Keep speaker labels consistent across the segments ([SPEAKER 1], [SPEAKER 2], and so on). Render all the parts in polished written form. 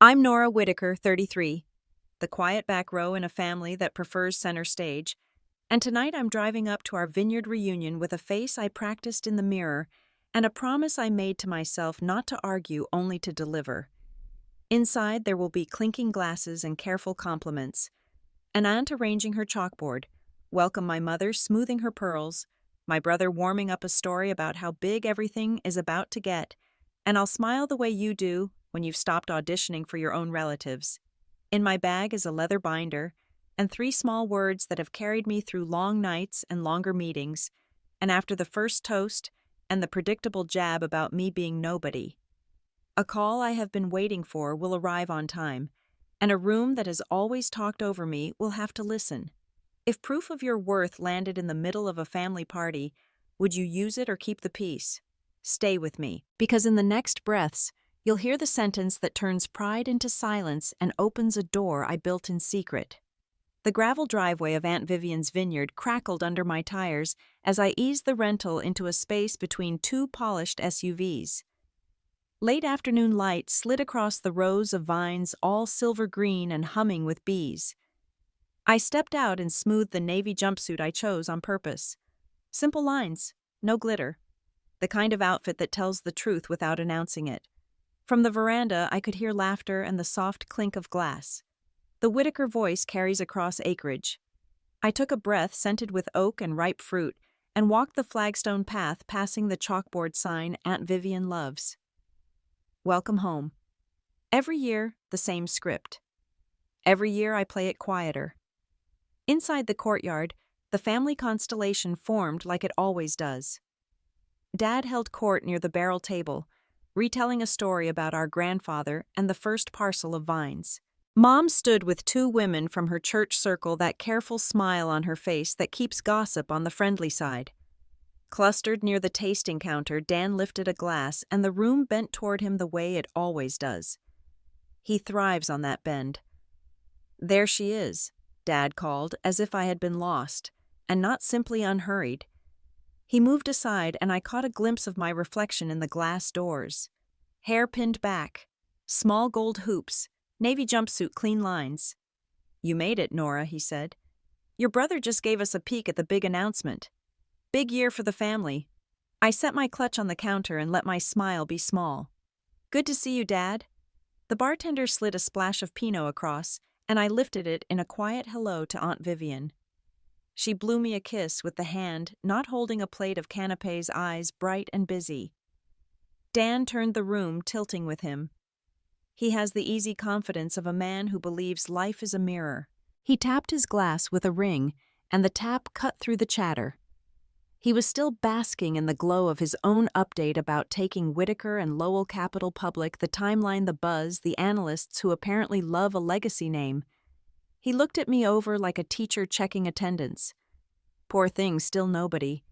[SPEAKER 1] I'm Nora Whitaker, 33, the quiet back row in a family that prefers center stage, and tonight I'm driving up to our vineyard reunion with a face I practiced in the mirror and a promise I made to myself not to argue, only to deliver. Inside, there will be clinking glasses and careful compliments, an aunt arranging her chalkboard, welcome my mother smoothing her pearls, my brother warming up a story about how big everything is about to get, and I'll smile the way you do when you've stopped auditioning for your own relatives. In my bag is a leather binder and 3 small words that have carried me through long nights and longer meetings, and after the first toast and the predictable jab about me being nobody. A call I have been waiting for will arrive on time, and a room that has always talked over me will have to listen. If proof of your worth landed in the middle of a family party, would you use it or keep the peace? Stay with me, because in the next breaths, you'll hear the sentence that turns pride into silence and opens a door I built in secret. The gravel driveway of Aunt Vivian's vineyard crackled under my tires as I eased the rental into a space between 2 polished SUVs. Late afternoon light slid across the rows of vines, all silver green and humming with bees. I stepped out and smoothed the navy jumpsuit I chose on purpose. Simple lines, no glitter. The kind of outfit that tells the truth without announcing it. From the veranda, I could hear laughter and the soft clink of glass. The Whitaker voice carries across acreage. I took a breath scented with oak and ripe fruit and walked the flagstone path passing the chalkboard sign Aunt Vivian loves. Welcome home. Every year, the same script. Every year I play it quieter. Inside the courtyard, the family constellation formed like it always does. Dad held court near the barrel table, retelling a story about our grandfather and the first parcel of vines. Mom stood with 2 women from her church circle, that careful smile on her face that keeps gossip on the friendly side. Clustered near the tasting counter, Dan lifted a glass and the room bent toward him the way it always does. He thrives on that bend. There she is, Dad called, as if I had been lost, and not simply unhurried. He moved aside and I caught a glimpse of my reflection in the glass doors. Hair pinned back, small gold hoops, navy jumpsuit clean lines. You made it, Nora, he said. Your brother just gave us a peek at the big announcement. Big year for the family. I set my clutch on the counter and let my smile be small. Good to see you, Dad. The bartender slid a splash of Pinot across, and I lifted it in a quiet hello to Aunt Vivian. She blew me a kiss with the hand not holding a plate of canapes, eyes bright and busy. Dan turned the room, tilting with him. He has the easy confidence of a man who believes life is a mirror. He tapped his glass with a ring, and the tap cut through the chatter. He was still basking in the glow of his own update about taking Whitaker and Lowell Capital public, the timeline, the buzz, the analysts who apparently love a legacy name. He looked at me over like a teacher checking attendance. Poor thing, still nobody.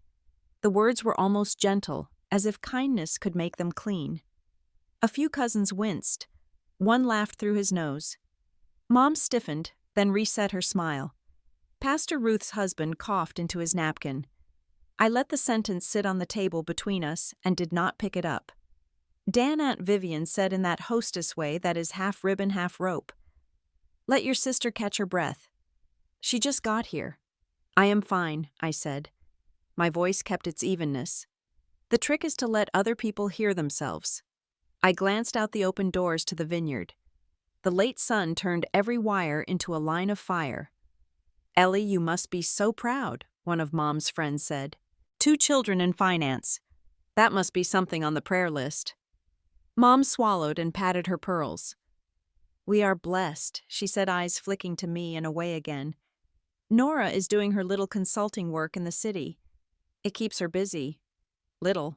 [SPEAKER 1] The words were almost gentle, as if kindness could make them clean. A few cousins winced. One laughed through his nose. Mom stiffened, then reset her smile. Pastor Ruth's husband coughed into his napkin. I let the sentence sit on the table between us and did not pick it up. Dan Aunt Vivian said in that hostess way that is half ribbon, half rope. Let your sister catch her breath. She just got here. I am fine, I said. My voice kept its evenness. The trick is to let other people hear themselves. I glanced out the open doors to the vineyard. The late sun turned every wire into a line of fire. Ellie, you must be so proud, one of Mom's friends said. 2 children in finance. That must be something on the prayer list. Mom swallowed and patted her pearls. We are blessed, she said, eyes flicking to me and away again. Nora is doing her little consulting work in the city. It keeps her busy. Little.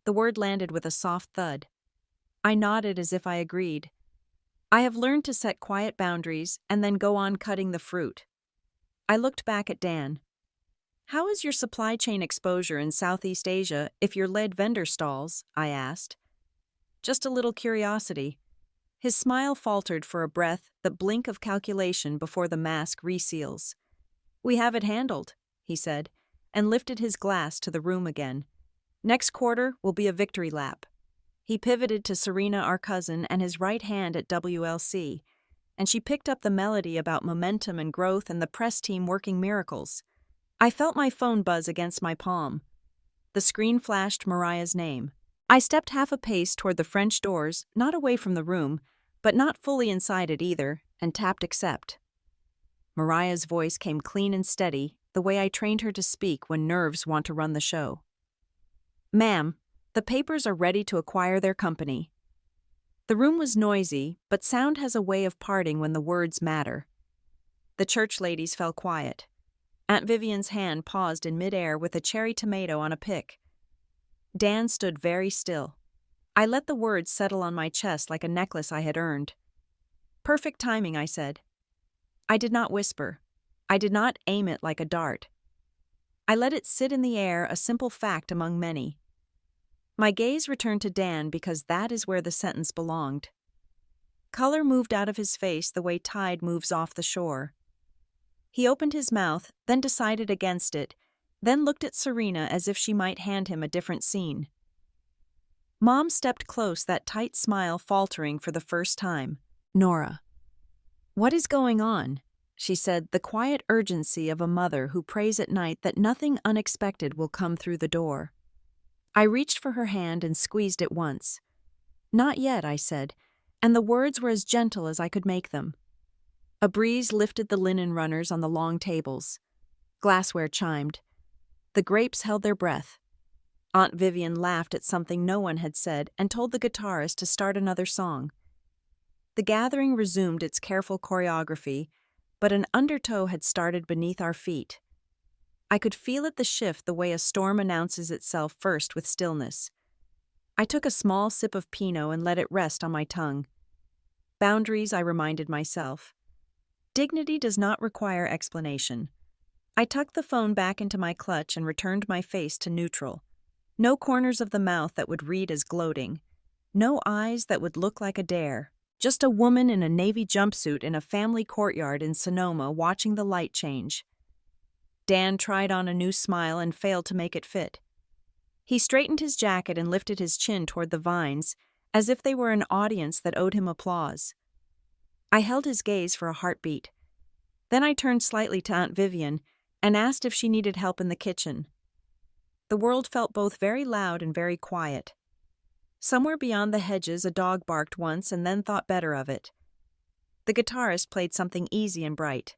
[SPEAKER 1] The word landed with a soft thud. I nodded as if I agreed. I have learned to set quiet boundaries and then go on cutting the fruit. I looked back at Dan. How is your supply chain exposure in Southeast Asia if your lead vendor stalls? I asked. Just a little curiosity. His smile faltered for a breath, the blink of calculation before the mask reseals. We have it handled, he said, and lifted his glass to the room again. Next quarter will be a victory lap. He pivoted to Serena, our cousin, and his right hand at WLC, and she picked up the melody about momentum and growth and the press team working miracles. I felt my phone buzz against my palm. The screen flashed Mariah's name. I stepped half a pace toward the French doors, not away from the room, but not fully inside it either, and tapped accept. Mariah's voice came clean and steady, the way I trained her to speak when nerves want to run the show. "Ma'am, the papers are ready to acquire their company." The room was noisy, but sound has a way of parting when the words matter. The church ladies fell quiet. Aunt Vivian's hand paused in midair with a cherry tomato on a pick. Dan stood very still. I let the words settle on my chest like a necklace I had earned. "Perfect timing," I said. I did not whisper. I did not aim it like a dart. I let it sit in the air, a simple fact among many. My gaze returned to Dan because that is where the sentence belonged. Color moved out of his face the way tide moves off the shore. He opened his mouth, then decided against it, then looked at Serena as if she might hand him a different scene. Mom stepped close, that tight smile faltering for the first time. "Nora." "What is going on?" she said, the quiet urgency of a mother who prays at night that nothing unexpected will come through the door. I reached for her hand and squeezed it once. "Not yet," I said, and the words were as gentle as I could make them. A breeze lifted the linen runners on the long tables. Glassware chimed. The grapes held their breath. Aunt Vivian laughed at something no one had said and told the guitarist to start another song. The gathering resumed its careful choreography, but an undertow had started beneath our feet. I could feel it, the shift, the way a storm announces itself first with stillness. I took a small sip of Pinot and let it rest on my tongue. Boundaries, I reminded myself. Dignity does not require explanation. I tucked the phone back into my clutch and returned my face to neutral. No corners of the mouth that would read as gloating. No eyes that would look like a dare. Just a woman in a navy jumpsuit in a family courtyard in Sonoma watching the light change. Dan tried on a new smile and failed to make it fit. He straightened his jacket and lifted his chin toward the vines, as if they were an audience that owed him applause. I held his gaze for a heartbeat. Then I turned slightly to Aunt Vivian and asked if she needed help in the kitchen. The world felt both very loud and very quiet. Somewhere beyond the hedges a dog barked once and then thought better of it. The guitarist played something easy and bright.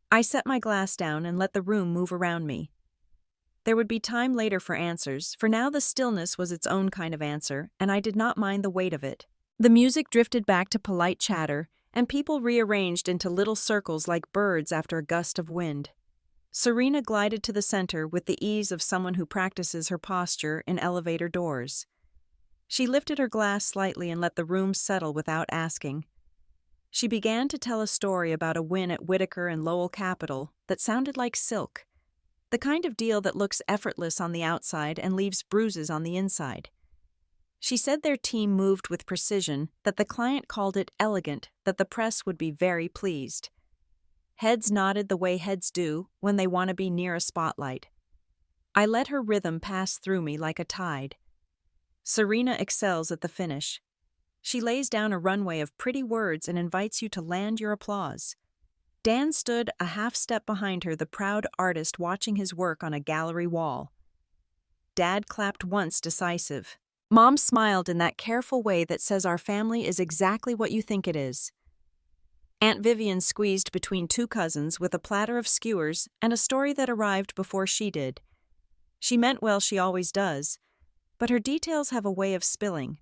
[SPEAKER 1] I set my glass down and let the room move around me. There would be time later for answers, for now the stillness was its own kind of answer, and I did not mind the weight of it. The music drifted back to polite chatter, and people rearranged into little circles like birds after a gust of wind. Serena glided to the center with the ease of someone who practices her posture in elevator doors. She lifted her glass slightly and let the room settle without asking. She began to tell a story about a win at Whitaker and Lowell Capital that sounded like silk, the kind of deal that looks effortless on the outside and leaves bruises on the inside. She said their team moved with precision, that the client called it elegant, that the press would be very pleased. Heads nodded the way heads do when they want to be near a spotlight. I let her rhythm pass through me like a tide. Serena excels at the finish. She lays down a runway of pretty words and invites you to land your applause. Dan stood a half step behind her, the proud artist watching his work on a gallery wall. Dad clapped once, decisive. Mom smiled in that careful way that says our family is exactly what you think it is. Aunt Vivian squeezed between two cousins with a platter of skewers and a story that arrived before she did. She meant well, she always does, but her details have a way of spilling.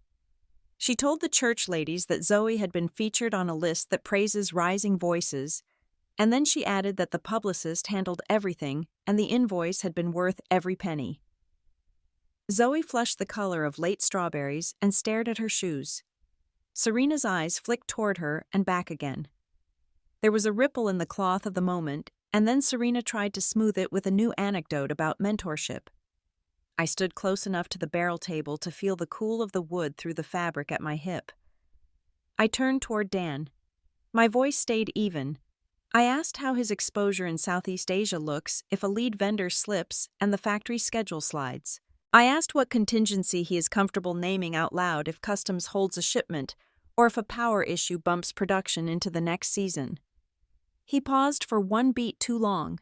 [SPEAKER 1] She told the church ladies that Zoe had been featured on a list that praises rising voices, and then she added that the publicist handled everything and the invoice had been worth every penny. Zoe flushed the color of late strawberries and stared at her shoes. Serena's eyes flicked toward her and back again. There was a ripple in the cloth of the moment, and then Serena tried to smooth it with a new anecdote about mentorship. I stood close enough to the barrel table to feel the cool of the wood through the fabric at my hip. I turned toward Dan. My voice stayed even. I asked how his exposure in Southeast Asia looks if a lead vendor slips and the factory schedule slides. I asked what contingency he is comfortable naming out loud if customs holds a shipment or if a power issue bumps production into the next season. He paused for one beat too long.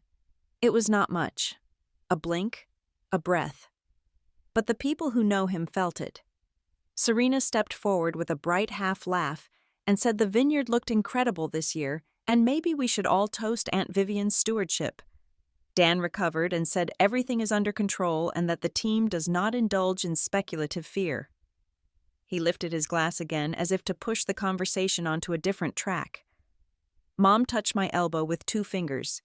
[SPEAKER 1] It was not much. A blink, a breath. But the people who know him felt it. Serena stepped forward with a bright half laugh and said the vineyard looked incredible this year and maybe we should all toast Aunt Vivian's stewardship. Dan recovered and said everything is under control and that the team does not indulge in speculative fear. He lifted his glass again as if to push the conversation onto a different track. Mom touched my elbow with 2 fingers.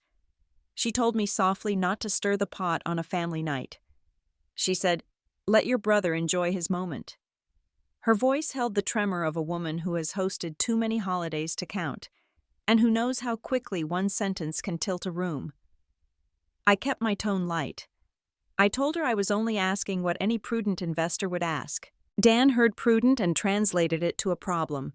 [SPEAKER 1] She told me softly not to stir the pot on a family night. She said, "Let your brother enjoy his moment." Her voice held the tremor of a woman who has hosted too many holidays to count, and who knows how quickly one sentence can tilt a room. I kept my tone light. I told her I was only asking what any prudent investor would ask. Dan heard prudent and translated it to a problem.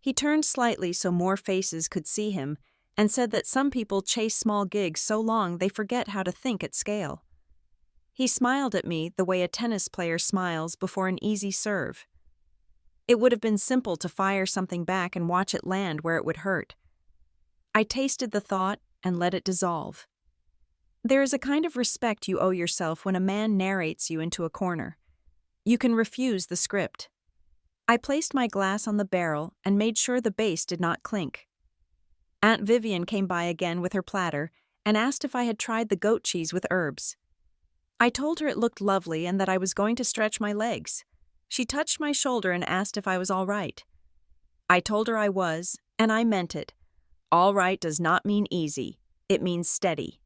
[SPEAKER 1] He turned slightly so more faces could see him and said that some people chase small gigs so long they forget how to think at scale. He smiled at me the way a tennis player smiles before an easy serve. It would have been simple to fire something back and watch it land where it would hurt. I tasted the thought and let it dissolve. There is a kind of respect you owe yourself when a man narrates you into a corner. You can refuse the script. I placed my glass on the barrel and made sure the base did not clink. Aunt Vivian came by again with her platter and asked if I had tried the goat cheese with herbs. I told her it looked lovely and that I was going to stretch my legs. She touched my shoulder and asked if I was all right. I told her I was, and I meant it. All right does not mean easy. It means steady.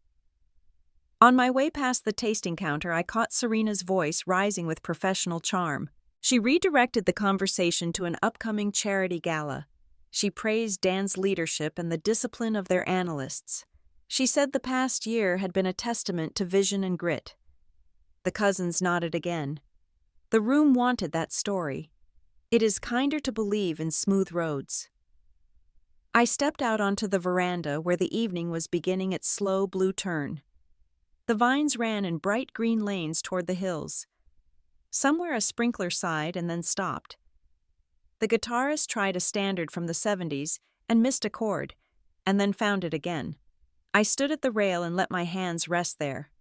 [SPEAKER 1] On my way past the tasting counter, I caught Serena's voice rising with professional charm. She redirected the conversation to an upcoming charity gala. She praised Dan's leadership and the discipline of their analysts. She said the past year had been a testament to vision and grit. The cousins nodded again. The room wanted that story. It is kinder to believe in smooth roads. I stepped out onto the veranda where the evening was beginning its slow blue turn. The vines ran in bright green lanes toward the hills. Somewhere a sprinkler sighed and then stopped. The guitarist tried a standard from the 70s and missed a chord, and then found it again. I stood at the rail and let my hands rest there.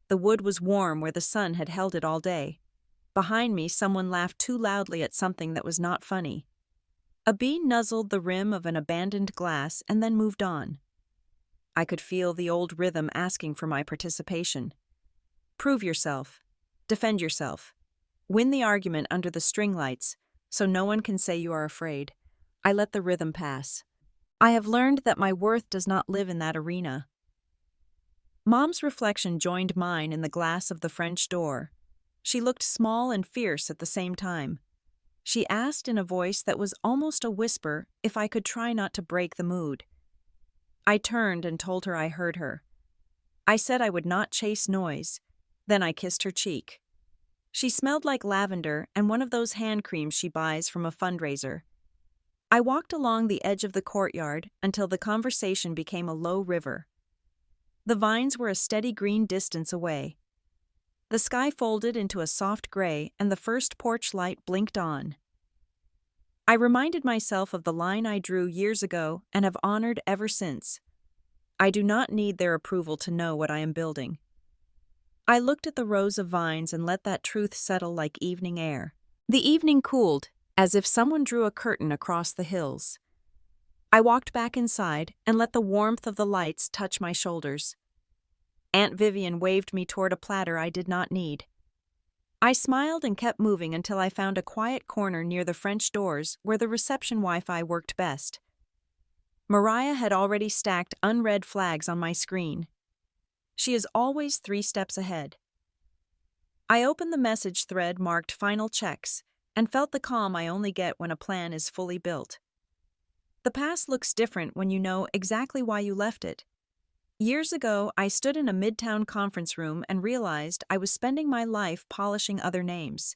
[SPEAKER 1] The wood was warm where the sun had held it all day. Behind me, someone laughed too loudly at something that was not funny. A bee nuzzled the rim of an abandoned glass and then moved on. I could feel the old rhythm asking for my participation. Prove yourself. Defend yourself. Win the argument under the string lights, so no one can say you are afraid. I let the rhythm pass. I have learned that my worth does not live in that arena. Mom's reflection joined mine in the glass of the French door. She looked small and fierce at the same time. She asked in a voice that was almost a whisper if I could try not to break the mood. I turned and told her I heard her. I said I would not chase noise. Then I kissed her cheek. She smelled like lavender and one of those hand creams she buys from a fundraiser. I walked along the edge of the courtyard until the conversation became a low river. The vines were a steady green distance away. The sky folded into a soft gray and the first porch light blinked on. I reminded myself of the line I drew years ago and have honored ever since. I do not need their approval to know what I am building. I looked at the rows of vines and let that truth settle like evening air. The evening cooled, as if someone drew a curtain across the hills. I walked back inside and let the warmth of the lights touch my shoulders. Aunt Vivian waved me toward a platter I did not need. I smiled and kept moving until I found a quiet corner near the French doors where the reception Wi-Fi worked best. Mariah had already stacked unread flags on my screen. She is always 3 steps ahead. I opened the message thread marked Final Checks and felt the calm I only get when a plan is fully built. The past looks different when you know exactly why you left it. Years ago, I stood in a midtown conference room and realized I was spending my life polishing other names.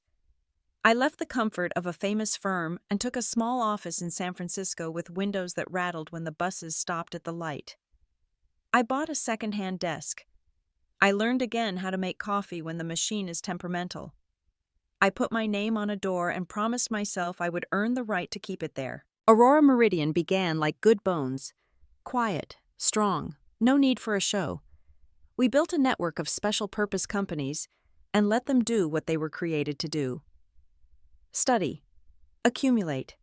[SPEAKER 1] I left the comfort of a famous firm and took a small office in San Francisco with windows that rattled when the buses stopped at the light. I bought a second-hand desk. I learned again how to make coffee when the machine is temperamental. I put my name on a door and promised myself I would earn the right to keep it there. Aurora Meridian began like good bones. Quiet, strong, no need for a show. We built a network of special-purpose companies and let them do what they were created to do. Study. Accumulate.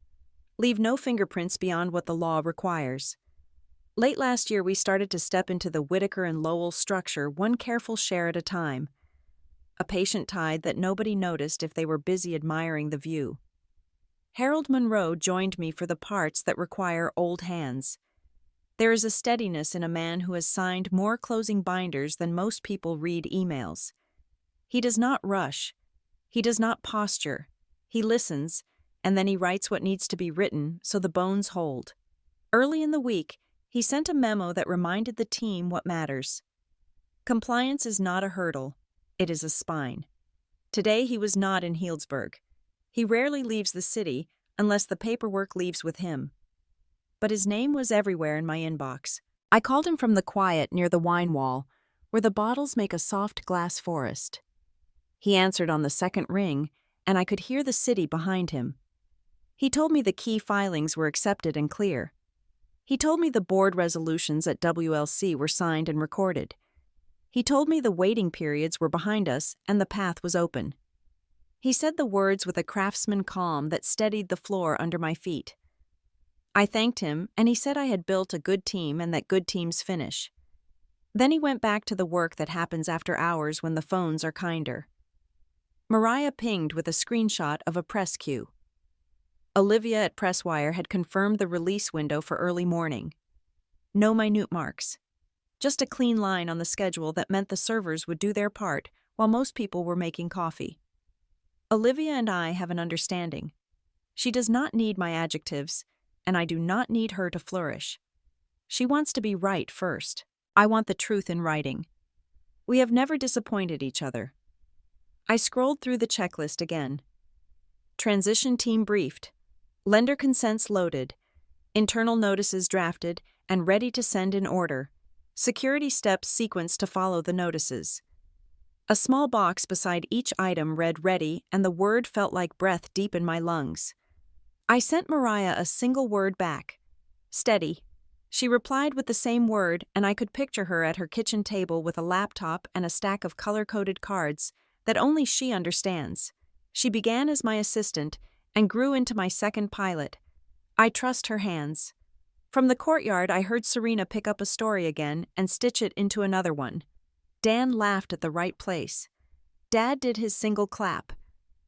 [SPEAKER 1] Leave no fingerprints beyond what the law requires. Late last year, we started to step into the Whitaker and Lowell structure one careful share at a time. A patient tide that nobody noticed if they were busy admiring the view. Harold Monroe joined me for the parts that require old hands. There is a steadiness in a man who has signed more closing binders than most people read emails. He does not rush. He does not posture. He listens, and then he writes what needs to be written so the bones hold. Early in the week, he sent a memo that reminded the team what matters. Compliance is not a hurdle. It is a spine. Today he was not in Healdsburg. He rarely leaves the city unless the paperwork leaves with him. But his name was everywhere in my inbox. I called him from the quiet near the wine wall, where the bottles make a soft glass forest. He answered on the second ring, and I could hear the city behind him. He told me the key filings were accepted and clear. He told me the board resolutions at WLC were signed and recorded. He told me the waiting periods were behind us and the path was open. He said the words with a craftsman calm that steadied the floor under my feet. I thanked him, and he said I had built a good team and that good teams finish. Then he went back to the work that happens after hours when the phones are kinder. Mariah pinged with a screenshot of a press queue. Olivia at Presswire had confirmed the release window for early morning. No minute marks. Just a clean line on the schedule that meant the servers would do their part while most people were making coffee. Olivia and I have an understanding. She does not need my adjectives, and I do not need her to flourish. She wants to be right first. I want the truth in writing. We have never disappointed each other. I scrolled through the checklist again. Transition team briefed. Lender consents loaded. Internal notices drafted and ready to send in order. Security steps sequenced to follow the notices. A small box beside each item read ready, and the word felt like breath deep in my lungs. I sent Mariah a single word back. Steady. She replied with the same word, and I could picture her at her kitchen table with a laptop and a stack of color-coded cards that only she understands. She began as my assistant and grew into my second pilot. I trust her hands. From the courtyard, I heard Serena pick up a story again and stitch it into another one. Dan laughed at the right place. Dad did his single clap.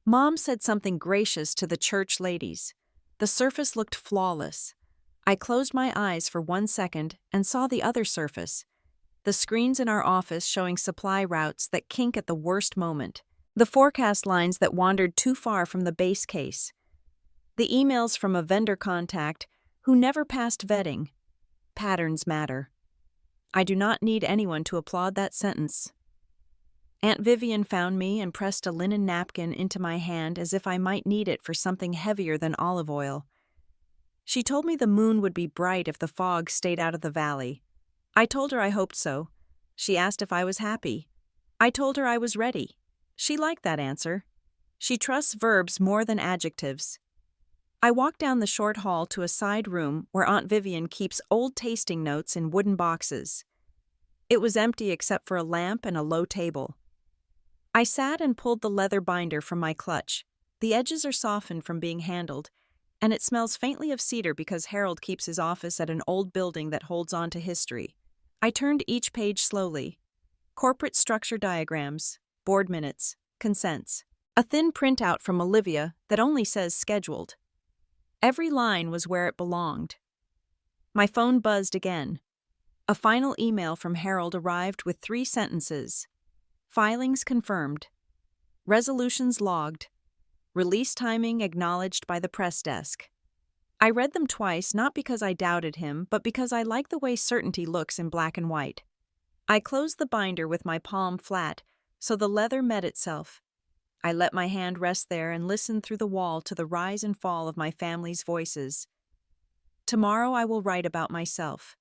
[SPEAKER 1] Mom said something gracious to the church ladies. The surface looked flawless. I closed my eyes for 1 second and saw the other surface. The screens in our office showing supply routes that kink at the worst moment. The forecast lines that wandered too far from the base case. The emails from a vendor contact who never passed vetting. Patterns matter. I do not need anyone to applaud that sentence. Aunt Vivian found me and pressed a linen napkin into my hand as if I might need it for something heavier than olive oil. She told me the moon would be bright if the fog stayed out of the valley. I told her I hoped so. She asked if I was happy. I told her I was ready. She liked that answer. She trusts verbs more than adjectives. I walked down the short hall to a side room where Aunt Vivian keeps old tasting notes in wooden boxes. It was empty except for a lamp and a low table. I sat and pulled the leather binder from my clutch. The edges are softened from being handled, and it smells faintly of cedar because Harold keeps his office at an old building that holds on to history. I turned each page slowly. Corporate structure diagrams, board minutes, consents. A thin printout from Olivia that only says scheduled. Every line was where it belonged. My phone buzzed again. A final email from Harold arrived with 3 sentences. Filings confirmed. Resolutions logged. Release timing acknowledged by the press desk. I read them twice not because I doubted him, but because I like the way certainty looks in black and white. I closed the binder with my palm flat, so the leather met itself. I let my hand rest there and listened through the wall to the rise and fall of my family's voices. Tomorrow I will write about myself.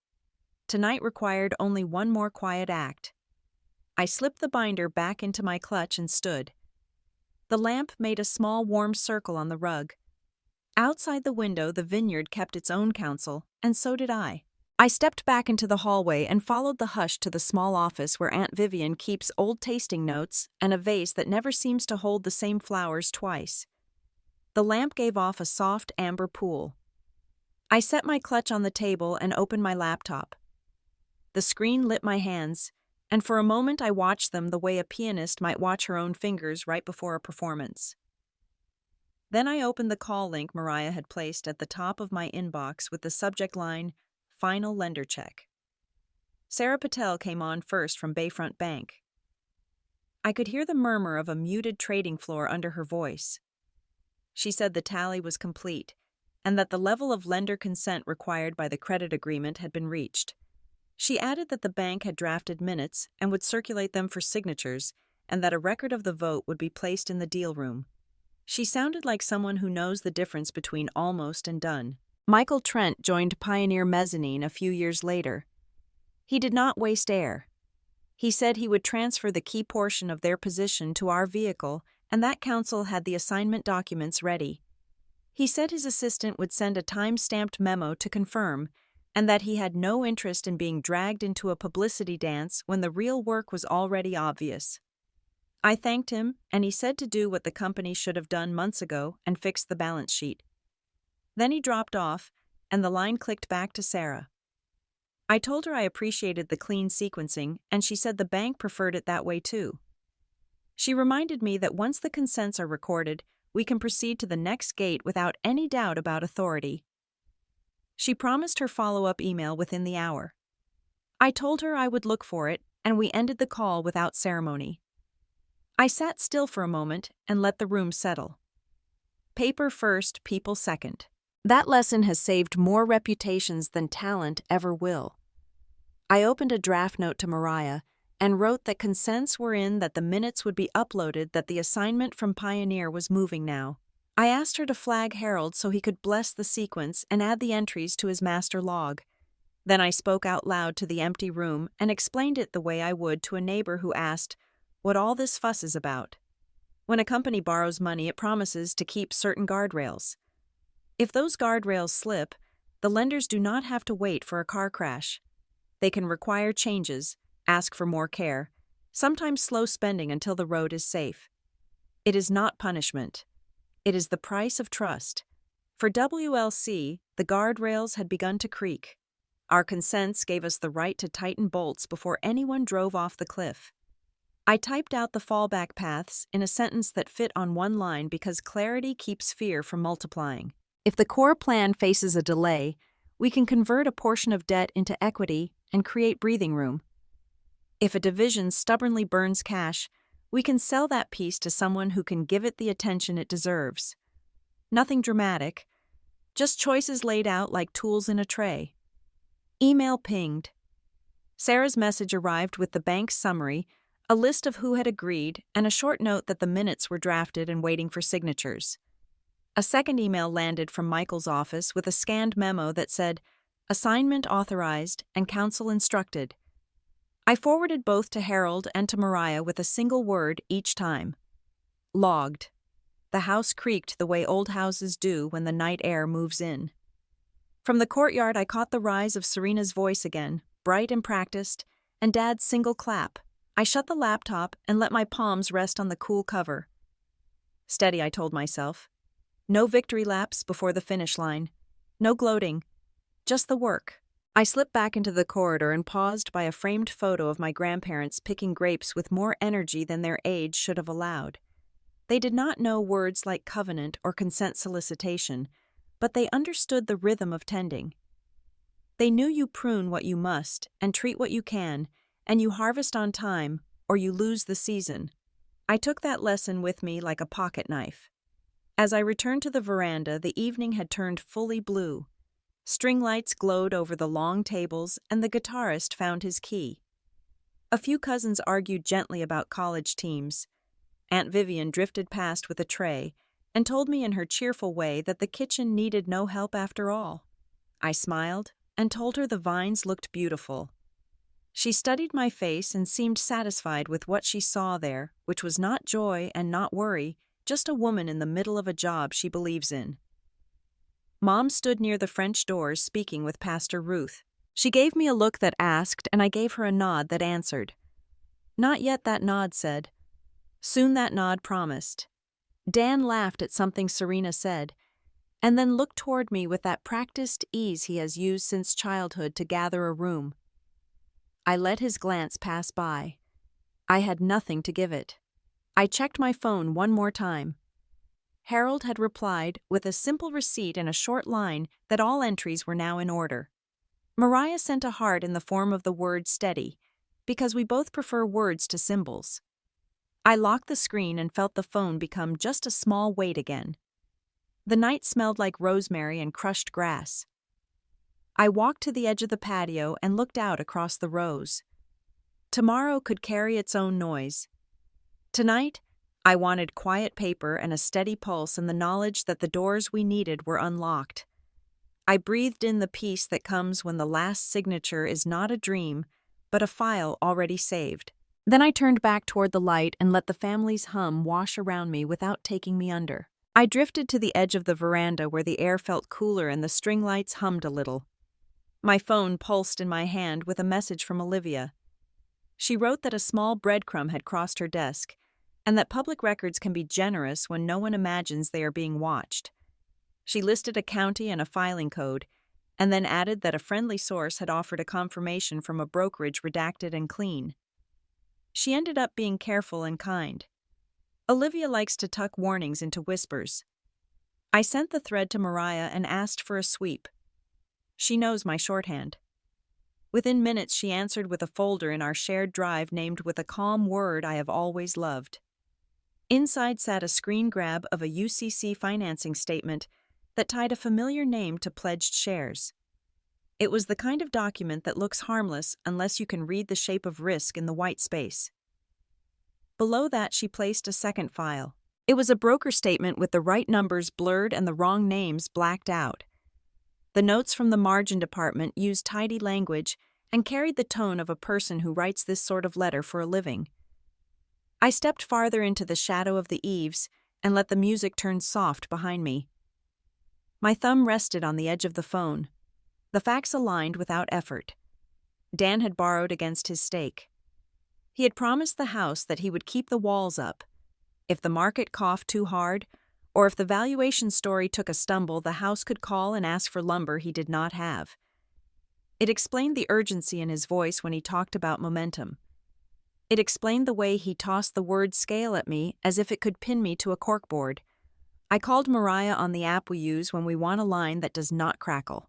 [SPEAKER 1] Tonight required only one more quiet act. I slipped the binder back into my clutch and stood. The lamp made a small warm circle on the rug. Outside the window, the vineyard kept its own counsel, and so did I. I stepped back into the hallway and followed the hush to the small office where Aunt Vivian keeps old tasting notes and a vase that never seems to hold the same flowers twice. The lamp gave off a soft amber pool. I set my clutch on the table and opened my laptop. The screen lit my hands, and for a moment I watched them the way a pianist might watch her own fingers right before a performance. Then I opened the call link Mariah had placed at the top of my inbox with the subject line, Final Lender Check. Sarah Patel came on first from Bayfront Bank. I could hear the murmur of a muted trading floor under her voice. She said the tally was complete, and that the level of lender consent required by the credit agreement had been reached. She added that the bank had drafted minutes and would circulate them for signatures, and that a record of the vote would be placed in the deal room. She sounded like someone who knows the difference between almost and done. Michael Trent joined Pioneer Mezzanine a few years later. He did not waste air. He said he would transfer the key portion of their position to our vehicle, and that counsel had the assignment documents ready. He said his assistant would send a time-stamped memo to confirm, and that he had no interest in being dragged into a publicity dance when the real work was already obvious. I thanked him, and he said to do what the company should have done months ago and fix the balance sheet. Then he dropped off, and the line clicked back to Sarah. I told her I appreciated the clean sequencing, and she said the bank preferred it that way too. She reminded me that once the consents are recorded, we can proceed to the next gate without any doubt about authority. She promised her follow-up email within the hour. I told her I would look for it, and we ended the call without ceremony. I sat still for a moment and let the room settle. Paper first, people second. That lesson has saved more reputations than talent ever will. I opened a draft note to Mariah and wrote that consents were in, that the minutes would be uploaded, that the assignment from Pioneer was moving now. I asked her to flag Harold so he could bless the sequence and add the entries to his master log. Then I spoke out loud to the empty room and explained it the way I would to a neighbor who asked what all this fuss is about. When a company borrows money, it promises to keep certain guardrails. If those guardrails slip, the lenders do not have to wait for a car crash. They can require changes, ask for more care, sometimes slow spending until the road is safe. It is not punishment. It is the price of trust. For WLC, the guardrails had begun to creak. Our consents gave us the right to tighten bolts before anyone drove off the cliff. I typed out the fallback paths in a sentence that fit on one line because clarity keeps fear from multiplying. If the core plan faces a delay, we can convert a portion of debt into equity and create breathing room. If a division stubbornly burns cash, we can sell that piece to someone who can give it the attention it deserves. Nothing dramatic, just choices laid out like tools in a tray. Email pinged. Sarah's message arrived with the bank's summary, a list of who had agreed, and a short note that the minutes were drafted and waiting for signatures. A second email landed from Michael's office with a scanned memo that said, "Assignment authorized and counsel instructed." I forwarded both to Harold and to Mariah with a single word each time. Logged. The house creaked the way old houses do when the night air moves in. From the courtyard, I caught the rise of Serena's voice again, bright and practiced, and Dad's single clap. I shut the laptop and let my palms rest on the cool cover. Steady, I told myself. No victory laps before the finish line. No gloating. Just the work. I slipped back into the corridor and paused by a framed photo of my grandparents picking grapes with more energy than their age should have allowed. They did not know words like covenant or consent solicitation, but they understood the rhythm of tending. They knew you prune what you must and treat what you can, and you harvest on time or you lose the season. I took that lesson with me like a pocket knife. As I returned to the veranda, the evening had turned fully blue. String lights glowed over the long tables, and the guitarist found his key. A few cousins argued gently about college teams. Aunt Vivian drifted past with a tray and told me in her cheerful way that the kitchen needed no help after all. I smiled and told her the vines looked beautiful. She studied my face and seemed satisfied with what she saw there, which was not joy and not worry, just a woman in the middle of a job she believes in. Mom stood near the French doors speaking with Pastor Ruth. She gave me a look that asked, and I gave her a nod that answered. Not yet, that nod said. Soon, that nod promised. Dan laughed at something Serena said, and then looked toward me with that practiced ease he has used since childhood to gather a room. I let his glance pass by. I had nothing to give it. I checked my phone one more time. Harold had replied with a simple receipt and a short line that all entries were now in order. Mariah sent a heart in the form of the word steady, because we both prefer words to symbols. I locked the screen and felt the phone become just a small weight again. The night smelled like rosemary and crushed grass. I walked to the edge of the patio and looked out across the rows. Tomorrow could carry its own noise. Tonight, I wanted quiet paper and a steady pulse and the knowledge that the doors we needed were unlocked. I breathed in the peace that comes when the last signature is not a dream, but a file already saved. Then I turned back toward the light and let the family's hum wash around me without taking me under. I drifted to the edge of the veranda where the air felt cooler and the string lights hummed a little. My phone pulsed in my hand with a message from Olivia. She wrote that a small breadcrumb had crossed her desk, and that public records can be generous when no one imagines they are being watched. She listed a county and a filing code, and then added that a friendly source had offered a confirmation from a brokerage redacted and clean. She ended up being careful and kind. Olivia likes to tuck warnings into whispers. I sent the thread to Mariah and asked for a sweep. She knows my shorthand. Within minutes she answered with a folder in our shared drive named with a calm word I have always loved. Inside sat a screen grab of a UCC financing statement that tied a familiar name to pledged shares. It was the kind of document that looks harmless unless you can read the shape of risk in the white space. Below that she placed a second file. It was a broker statement with the right numbers blurred and the wrong names blacked out. The notes from the margin department used tidy language and carried the tone of a person who writes this sort of letter for a living. I stepped farther into the shadow of the eaves and let the music turn soft behind me. My thumb rested on the edge of the phone. The facts aligned without effort. Dan had borrowed against his stake. He had promised the house that he would keep the walls up. If the market coughed too hard, or if the valuation story took a stumble, the house could call and ask for lumber he did not have. It explained the urgency in his voice when he talked about momentum. It explained the way he tossed the word scale at me as if it could pin me to a corkboard. I called Mariah on the app we use when we want a line that does not crackle.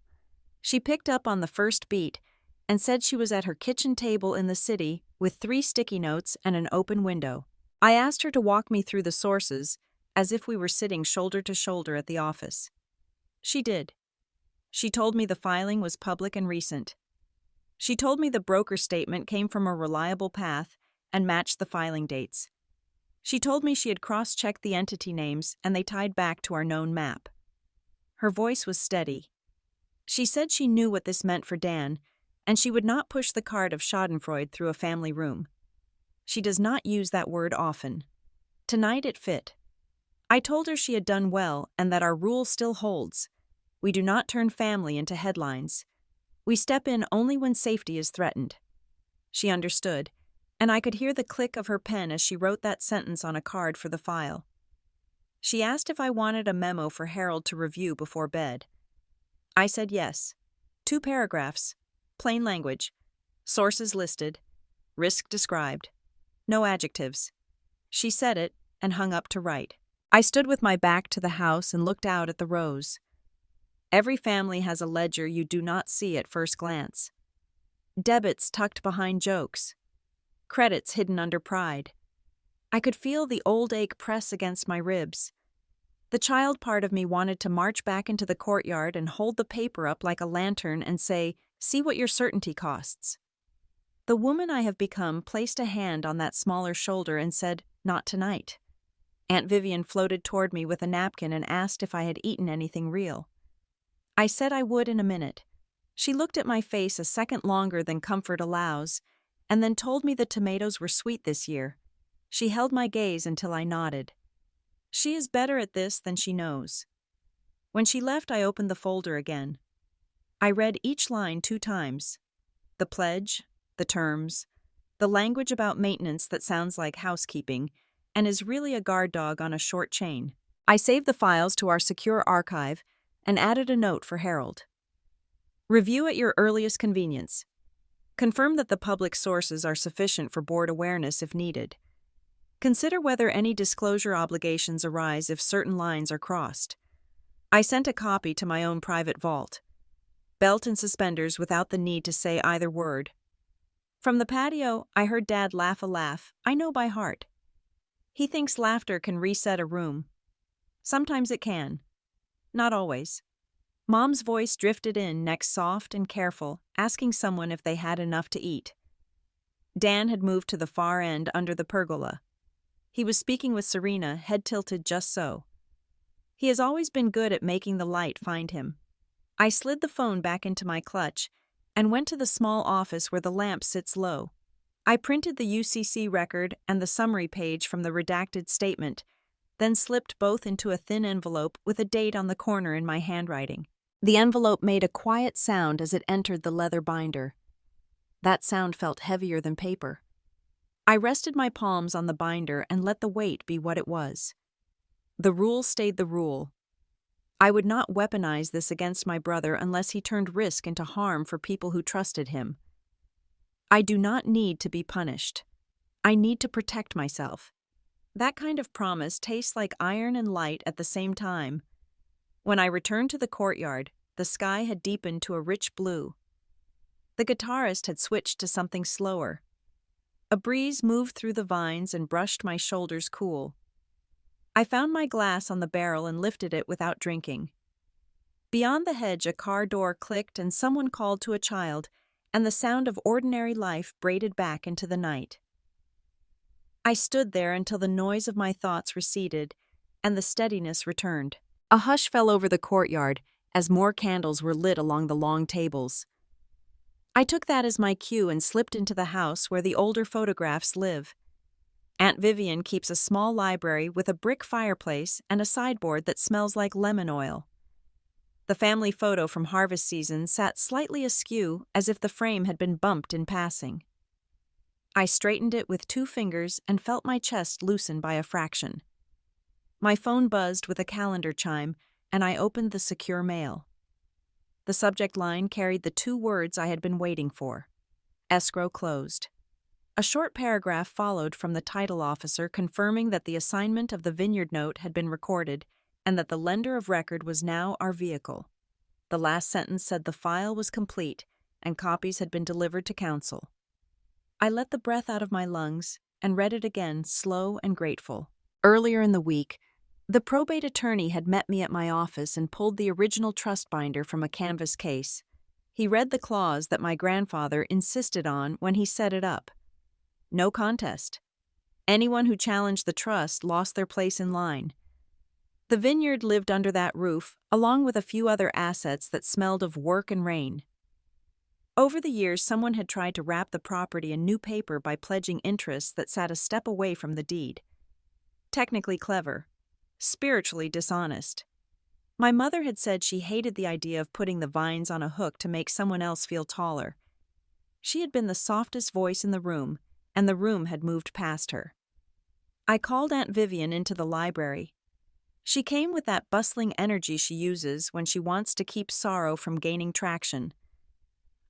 [SPEAKER 1] She picked up on the first beat and said she was at her kitchen table in the city with 3 sticky notes and an open window. I asked her to walk me through the sources, as if we were sitting shoulder to shoulder at the office. She did. She told me the filing was public and recent. She told me the broker statement came from a reliable path and matched the filing dates. She told me she had cross-checked the entity names and they tied back to our known map. Her voice was steady. She said she knew what this meant for Dan, and she would not push the cart of schadenfreude through a family room. She does not use that word often. Tonight it fit. I told her she had done well and that our rule still holds. We do not turn family into headlines. We step in only when safety is threatened. She understood, and I could hear the click of her pen as she wrote that sentence on a card for the file. She asked if I wanted a memo for Harold to review before bed. I said yes. 2 paragraphs, plain language, sources listed, risk described, no adjectives. She said it and hung up to write. I stood with my back to the house and looked out at the rows. Every family has a ledger you do not see at first glance. Debits tucked behind jokes. Credits hidden under pride. I could feel the old ache press against my ribs. The child part of me wanted to march back into the courtyard and hold the paper up like a lantern and say, "See what your certainty costs." The woman I have become placed a hand on that smaller shoulder and said, "Not tonight." Aunt Vivian floated toward me with a napkin and asked if I had eaten anything real. I said I would in a minute. She looked at my face a second longer than comfort allows, and then told me the tomatoes were sweet this year. She held my gaze until I nodded. She is better at this than she knows. When she left, I opened the folder again. I read each line 2 times. The pledge, the terms, the language about maintenance that sounds like housekeeping and is really a guard dog on a short chain. I saved the files to our secure archive and added a note for Harold. Review at your earliest convenience. Confirm that the public sources are sufficient for board awareness if needed. Consider whether any disclosure obligations arise if certain lines are crossed. I sent a copy to my own private vault. Belt and suspenders without the need to say either word. From the patio, I heard Dad laugh a laugh I know by heart. He thinks laughter can reset a room. Sometimes it can. Not always. Mom's voice drifted in, neck soft and careful, asking someone if they had enough to eat. Dan had moved to the far end under the pergola. He was speaking with Serena, head tilted just so. He has always been good at making the light find him. I slid the phone back into my clutch and went to the small office where the lamp sits low. I printed the UCC record and the summary page from the redacted statement, then slipped both into a thin envelope with a date on the corner in my handwriting. The envelope made a quiet sound as it entered the leather binder. That sound felt heavier than paper. I rested my palms on the binder and let the weight be what it was. The rule stayed the rule. I would not weaponize this against my brother unless he turned risk into harm for people who trusted him. I do not need to be punished. I need to protect myself. That kind of promise tastes like iron and light at the same time. When I returned to the courtyard, the sky had deepened to a rich blue. The guitarist had switched to something slower. A breeze moved through the vines and brushed my shoulders cool. I found my glass on the barrel and lifted it without drinking. Beyond the hedge, a car door clicked and someone called to a child, and the sound of ordinary life braided back into the night. I stood there until the noise of my thoughts receded and the steadiness returned. A hush fell over the courtyard as more candles were lit along the long tables. I took that as my cue and slipped into the house where the older photographs live. Aunt Vivian keeps a small library with a brick fireplace and a sideboard that smells like lemon oil. The family photo from harvest season sat slightly askew as if the frame had been bumped in passing. I straightened it with 2 fingers and felt my chest loosen by a fraction. My phone buzzed with a calendar chime, and I opened the secure mail. The subject line carried the 2 words I had been waiting for. Escrow closed. A short paragraph followed from the title officer confirming that the assignment of the vineyard note had been recorded and that the lender of record was now our vehicle. The last sentence said the file was complete and copies had been delivered to counsel. I let the breath out of my lungs and read it again, slow and grateful. Earlier in the week, the probate attorney had met me at my office and pulled the original trust binder from a canvas case. He read the clause that my grandfather insisted on when he set it up. No contest. Anyone who challenged the trust lost their place in line. The vineyard lived under that roof, along with a few other assets that smelled of work and rain. Over the years, someone had tried to wrap the property in new paper by pledging interests that sat a step away from the deed. Technically clever, spiritually dishonest. My mother had said she hated the idea of putting the vines on a hook to make someone else feel taller. She had been the softest voice in the room, and the room had moved past her. I called Aunt Vivian into the library. She came with that bustling energy she uses when she wants to keep sorrow from gaining traction.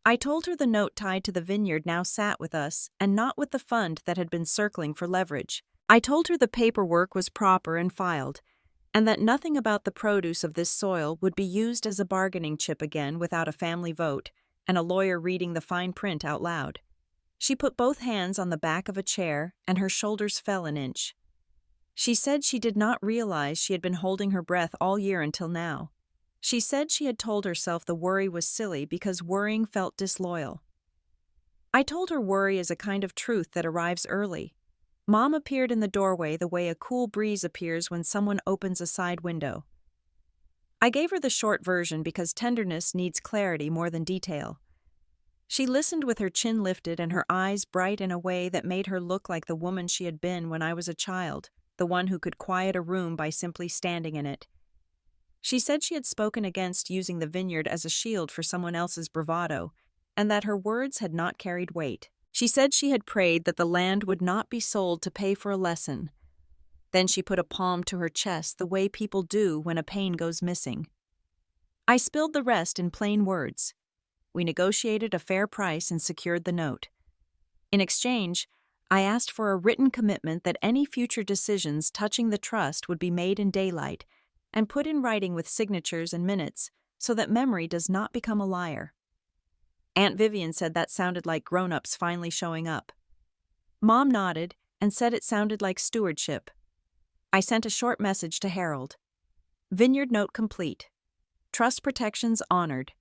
[SPEAKER 1] I told her the note tied to the vineyard now sat with us and not with the fund that had been circling for leverage. I told her the paperwork was proper and filed, and that nothing about the produce of this soil would be used as a bargaining chip again without a family vote and a lawyer reading the fine print out loud. She put both hands on the back of a chair and her shoulders fell an inch. She said she did not realize she had been holding her breath all year until now. She said she had told herself the worry was silly because worrying felt disloyal. I told her worry is a kind of truth that arrives early. Mom appeared in the doorway the way a cool breeze appears when someone opens a side window. I gave her the short version because tenderness needs clarity more than detail. She listened with her chin lifted and her eyes bright in a way that made her look like the woman she had been when I was a child, the one who could quiet a room by simply standing in it. She said she had spoken against using the vineyard as a shield for someone else's bravado, and that her words had not carried weight. She said she had prayed that the land would not be sold to pay for a lesson. Then she put a palm to her chest the way people do when a pain goes missing. I spilled the rest in plain words. We negotiated a fair price and secured the note. In exchange, I asked for a written commitment that any future decisions touching the trust would be made in daylight and put in writing with signatures and minutes so that memory does not become a liar. Aunt Vivian said that sounded like grown-ups finally showing up. Mom nodded and said it sounded like stewardship. I sent a short message to Harold. Vineyard note complete. Trust protections honored.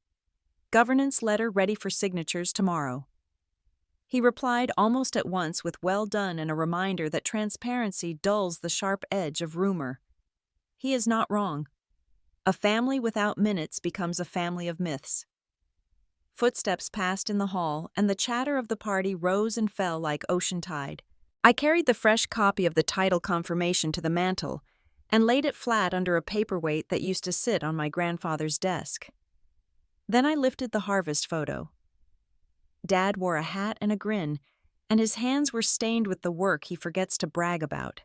[SPEAKER 1] Governance letter ready for signatures tomorrow. He replied almost at once with well done and a reminder that transparency dulls the sharp edge of rumor. He is not wrong. A family without minutes becomes a family of myths. Footsteps passed in the hall, and the chatter of the party rose and fell like ocean tide. I carried the fresh copy of the title confirmation to the mantel and laid it flat under a paperweight that used to sit on my grandfather's desk. Then I lifted the harvest photo. Dad wore a hat and a grin, and his hands were stained with the work he forgets to brag about.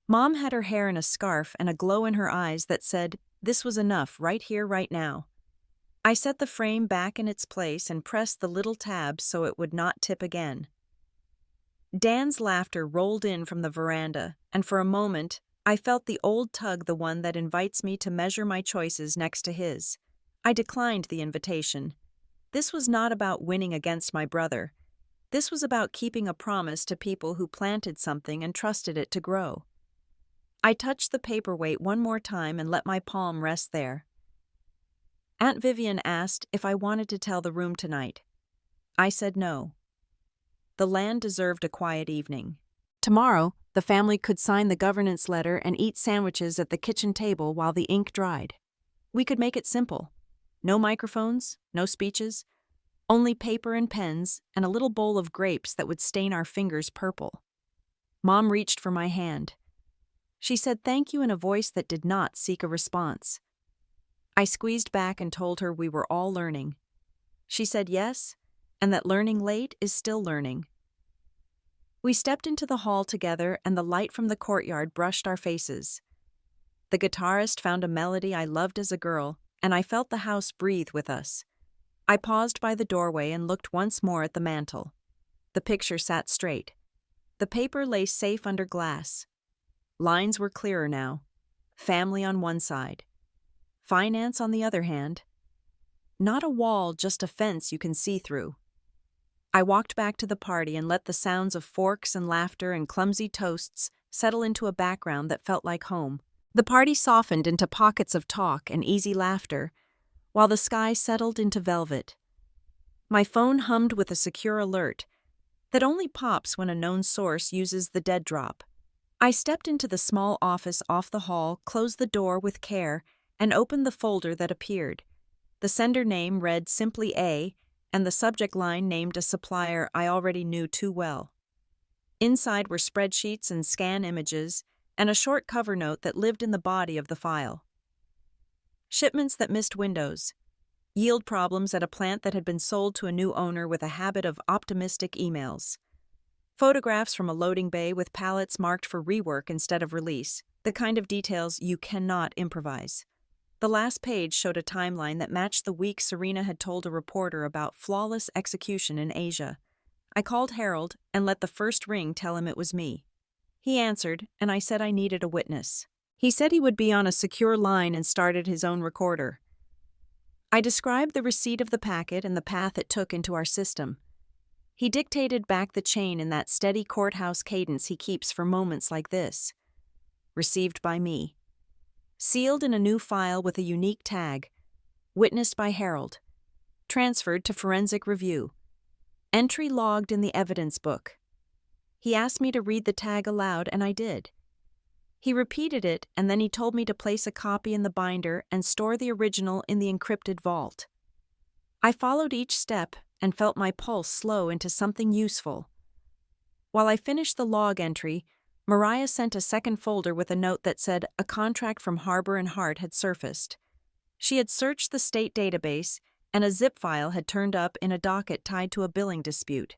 [SPEAKER 1] Mom had her hair in a scarf and a glow in her eyes that said, "This was enough, right here, right now." I set the frame back in its place and pressed the little tab so it would not tip again. Dan's laughter rolled in from the veranda, and for a moment, I felt the old tug, the one that invites me to measure my choices next to his. I declined the invitation. This was not about winning against my brother. This was about keeping a promise to people who planted something and trusted it to grow. I touched the paperweight one more time and let my palm rest there. Aunt Vivian asked if I wanted to tell the room tonight. I said no. The land deserved a quiet evening. Tomorrow, the family could sign the governance letter and eat sandwiches at the kitchen table while the ink dried. We could make it simple. No microphones, no speeches, only paper and pens and a little bowl of grapes that would stain our fingers purple. Mom reached for my hand. She said thank you in a voice that did not seek a response. I squeezed back and told her we were all learning. She said yes, and that learning late is still learning. We stepped into the hall together and the light from the courtyard brushed our faces. The guitarist found a melody I loved as a girl, and I felt the house breathe with us. I paused by the doorway and looked once more at the mantel. The picture sat straight. The paper lay safe under glass. Lines were clearer now. Family on one side. Finance on the other hand. Not a wall, just a fence you can see through. I walked back to the party and let the sounds of forks and laughter and clumsy toasts settle into a background that felt like home. The party softened into pockets of talk and easy laughter, while the sky settled into velvet. My phone hummed with a secure alert that only pops when a known source uses the dead drop. I stepped into the small office off the hall, closed the door with care, and opened the folder that appeared. The sender name read simply A, and the subject line named a supplier I already knew too well. Inside were spreadsheets and scan images, and a short cover note that lived in the body of the file. Shipments that missed windows. Yield problems at a plant that had been sold to a new owner with a habit of optimistic emails. Photographs from a loading bay with pallets marked for rework instead of release, the kind of details you cannot improvise. The last page showed a timeline that matched the week Serena had told a reporter about flawless execution in Asia. I called Harold and let the first ring tell him it was me. He answered, and I said I needed a witness. He said he would be on a secure line and started his own recorder. I described the receipt of the packet and the path it took into our system. He dictated back the chain in that steady courthouse cadence he keeps for moments like this. Received by me. Sealed in a new file with a unique tag. Witnessed by Harold. Transferred to forensic review. Entry logged in the evidence book. He asked me to read the tag aloud, and I did. He repeated it, and then he told me to place a copy in the binder and store the original in the encrypted vault. I followed each step and felt my pulse slow into something useful. While I finished the log entry, Mariah sent a second folder with a note that said a contract from Harbor and Hart had surfaced. She had searched the state database, and a zip file had turned up in a docket tied to a billing dispute.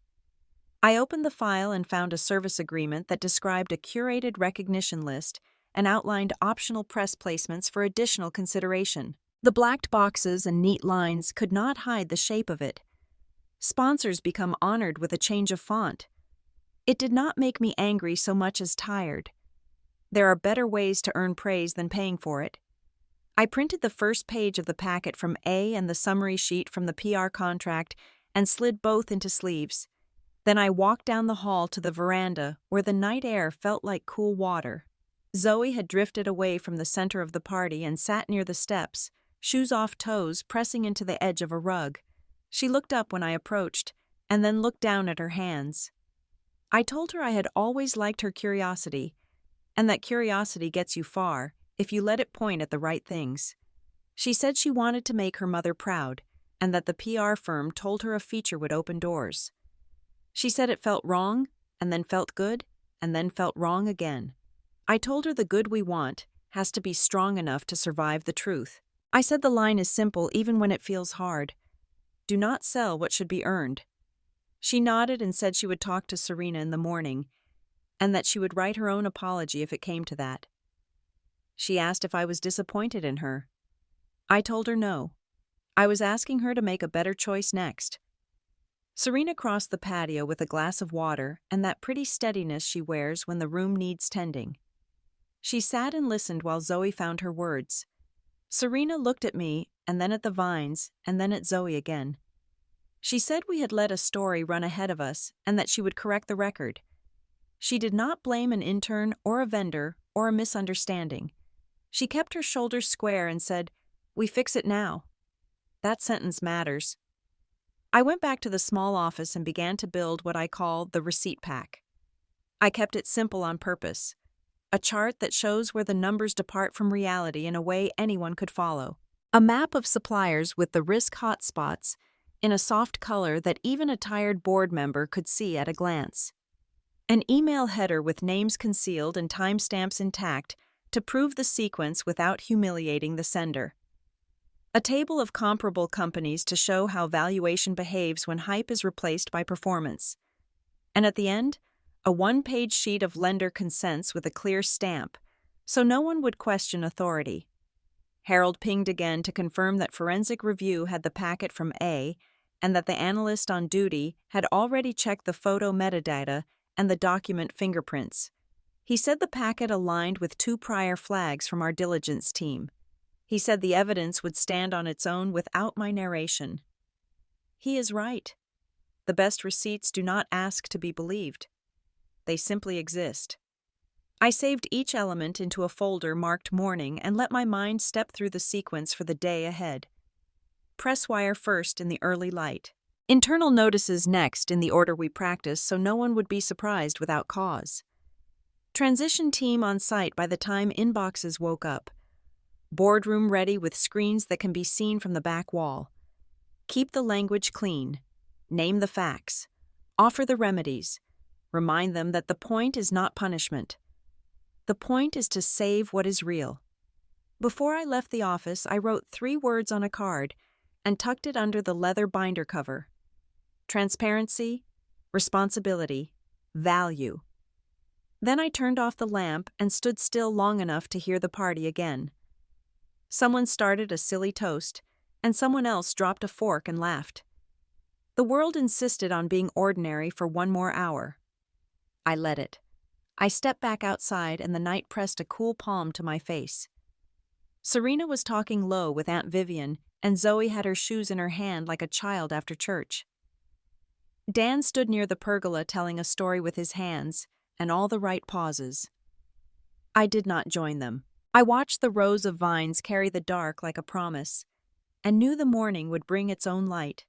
[SPEAKER 1] I opened the file and found a service agreement that described a curated recognition list and outlined optional press placements for additional consideration. The blacked boxes and neat lines could not hide the shape of it. Sponsors become honored with a change of font. It did not make me angry so much as tired. There are better ways to earn praise than paying for it. I printed the first page of the packet from A and the summary sheet from the PR contract and slid both into sleeves. Then I walked down the hall to the veranda where the night air felt like cool water. Zoe had drifted away from the center of the party and sat near the steps, shoes off toes, pressing into the edge of a rug. She looked up when I approached, and then looked down at her hands. I told her I had always liked her curiosity, and that curiosity gets you far if you let it point at the right things. She said she wanted to make her mother proud, and that the PR firm told her a feature would open doors. She said it felt wrong, and then felt good, and then felt wrong again. I told her the good we want has to be strong enough to survive the truth. I said the line is simple even when it feels hard. Do not sell what should be earned. She nodded and said she would talk to Serena in the morning, and that she would write her own apology if it came to that. She asked if I was disappointed in her. I told her no. I was asking her to make a better choice next. Serena crossed the patio with a glass of water and that pretty steadiness she wears when the room needs tending. She sat and listened while Zoe found her words. Serena looked at me, and then at the vines, and then at Zoe again. She said we had let a story run ahead of us and that she would correct the record. She did not blame an intern or a vendor or a misunderstanding. She kept her shoulders square and said, "We fix it now." That sentence matters. I went back to the small office and began to build what I call the receipt pack. I kept it simple on purpose. A chart that shows where the numbers depart from reality in a way anyone could follow. A map of suppliers with the risk hotspots in a soft color that even a tired board member could see at a glance. An email header with names concealed and timestamps intact to prove the sequence without humiliating the sender. A table of comparable companies to show how valuation behaves when hype is replaced by performance. And at the end, a one-page sheet of lender consents with a clear stamp, so no one would question authority. Harold pinged again to confirm that Forensic Review had the packet from A, and that the analyst on duty had already checked the photo metadata and the document fingerprints. He said the packet aligned with 2 prior flags from our diligence team. He said the evidence would stand on its own without my narration. He is right. The best receipts do not ask to be believed. They simply exist. I saved each element into a folder marked morning and let my mind step through the sequence for the day ahead. Press wire first in the early light. Internal notices next in the order we practice so no one would be surprised without cause. Transition team on site by the time inboxes woke up. Boardroom ready with screens that can be seen from the back wall. Keep the language clean. Name the facts. Offer the remedies. Remind them that the point is not punishment. The point is to save what is real. Before I left the office, I wrote 3 words on a card and tucked it under the leather binder cover. Transparency, responsibility, value. Then I turned off the lamp and stood still long enough to hear the party again. Someone started a silly toast, and someone else dropped a fork and laughed. The world insisted on being ordinary for 1 more hour. I let it. I stepped back outside and the night pressed a cool palm to my face. Serena was talking low with Aunt Vivian, and Zoe had her shoes in her hand like a child after church. Dan stood near the pergola telling a story with his hands, and all the right pauses. I did not join them. I watched the rows of vines carry the dark like a promise, and knew the morning would bring its own light.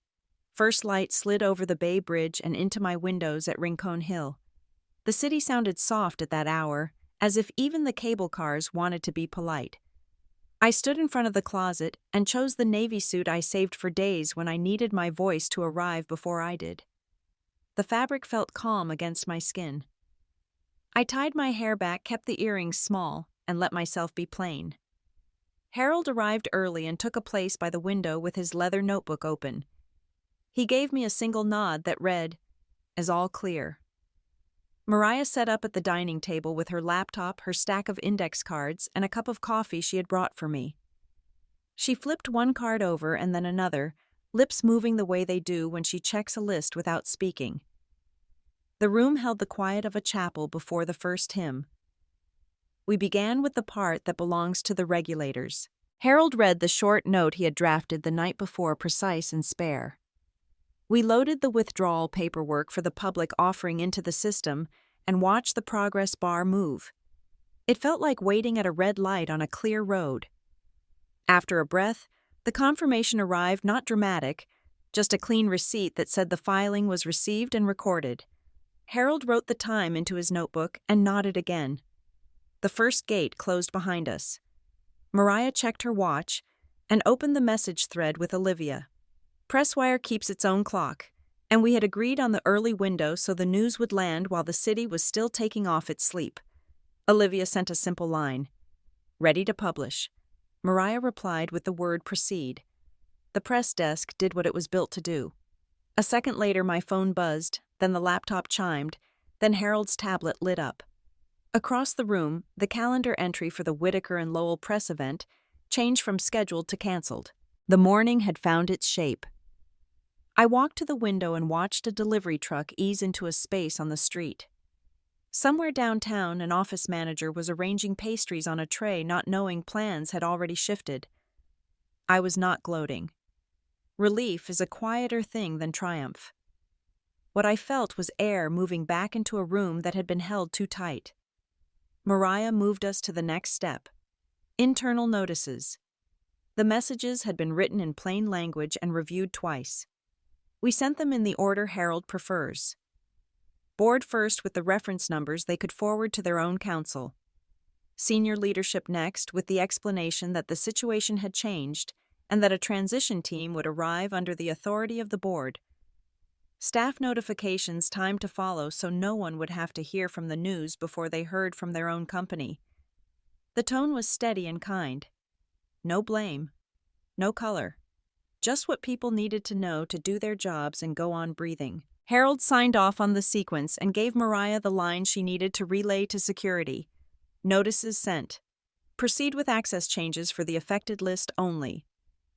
[SPEAKER 1] First light slid over the Bay Bridge and into my windows at Rincon Hill. The city sounded soft at that hour, as if even the cable cars wanted to be polite. I stood in front of the closet and chose the navy suit I saved for days when I needed my voice to arrive before I did. The fabric felt calm against my skin. I tied my hair back, kept the earrings small, and let myself be plain. Harold arrived early and took a place by the window with his leather notebook open. He gave me a single nod that read, "Is all clear." Mariah sat up at the dining table with her laptop, her stack of index cards, and a cup of coffee she had brought for me. She flipped one card over and then another, lips moving the way they do when she checks a list without speaking. The room held the quiet of a chapel before the first hymn. We began with the part that belongs to the regulators. Harold read the short note he had drafted the night before, precise and spare. We loaded the withdrawal paperwork for the public offering into the system and watched the progress bar move. It felt like waiting at a red light on a clear road. After a breath, the confirmation arrived, not dramatic, just a clean receipt that said the filing was received and recorded. Harold wrote the time into his notebook and nodded again. The first gate closed behind us. Mariah checked her watch and opened the message thread with Olivia. Presswire keeps its own clock, and we had agreed on the early window so the news would land while the city was still taking off its sleep. Olivia sent a simple line, "Ready to publish." Mariah replied with the word "proceed." The press desk did what it was built to do. A second later my phone buzzed, then the laptop chimed, then Harold's tablet lit up. Across the room, the calendar entry for the Whitaker and Lowell press event changed from scheduled to canceled. The morning had found its shape. I walked to the window and watched a delivery truck ease into a space on the street. Somewhere downtown, an office manager was arranging pastries on a tray, not knowing plans had already shifted. I was not gloating. Relief is a quieter thing than triumph. What I felt was air moving back into a room that had been held too tight. Mariah moved us to the next step. Internal notices. The messages had been written in plain language and reviewed twice. We sent them in the order Harold prefers. Board first with the reference numbers they could forward to their own counsel. Senior leadership next with the explanation that the situation had changed and that a transition team would arrive under the authority of the board. Staff notifications timed to follow so no one would have to hear from the news before they heard from their own company. The tone was steady and kind. No blame. No color. Just what people needed to know to do their jobs and go on breathing. Harold signed off on the sequence and gave Mariah the line she needed to relay to security. Notices sent. Proceed with access changes for the affected list only.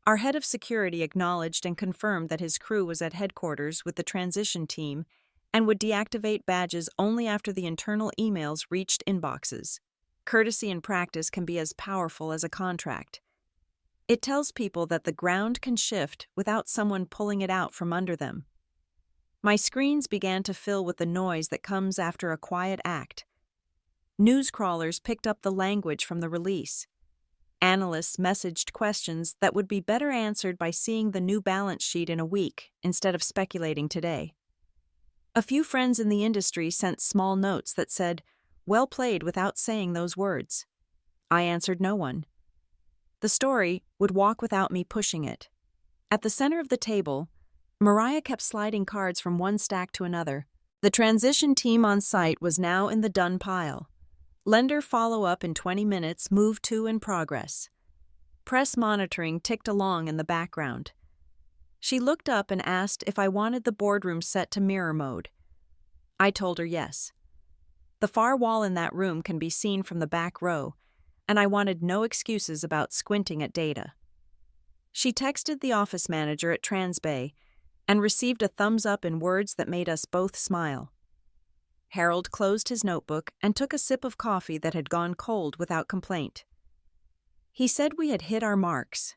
[SPEAKER 1] Our head of security acknowledged and confirmed that his crew was at headquarters with the transition team and would deactivate badges only after the internal emails reached inboxes. Courtesy in practice can be as powerful as a contract. It tells people that the ground can shift without someone pulling it out from under them. My screens began to fill with the noise that comes after a quiet act. News crawlers picked up the language from the release. Analysts messaged questions that would be better answered by seeing the new balance sheet in a week instead of speculating today. A few friends in the industry sent small notes that said, "Well played," without saying those words. I answered no one. The story would walk without me pushing it. At the center of the table, Mariah kept sliding cards from one stack to another. The transition team on site was now in the done pile. Lender follow-up in 20 minutes, move 2 in progress. Press monitoring ticked along in the background. She looked up and asked if I wanted the boardroom set to mirror mode. I told her yes. The far wall in that room can be seen from the back row, and I wanted no excuses about squinting at data. She texted the office manager at Transbay and received a thumbs up in words that made us both smile. Harold closed his notebook and took a sip of coffee that had gone cold without complaint. He said we had hit our marks.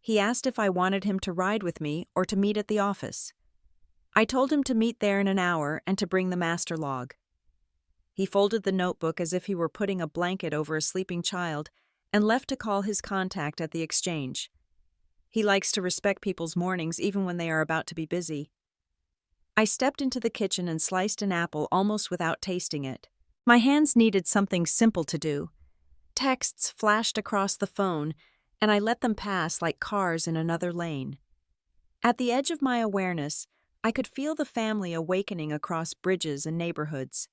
[SPEAKER 1] He asked if I wanted him to ride with me or to meet at the office. I told him to meet there in an hour and to bring the master log. He folded the notebook as if he were putting a blanket over a sleeping child and left to call his contact at the exchange. He likes to respect people's mornings even when they are about to be busy. I stepped into the kitchen and sliced an apple almost without tasting it. My hands needed something simple to do. Texts flashed across the phone, and I let them pass like cars in another lane. At the edge of my awareness, I could feel the family awakening across bridges and neighborhoods.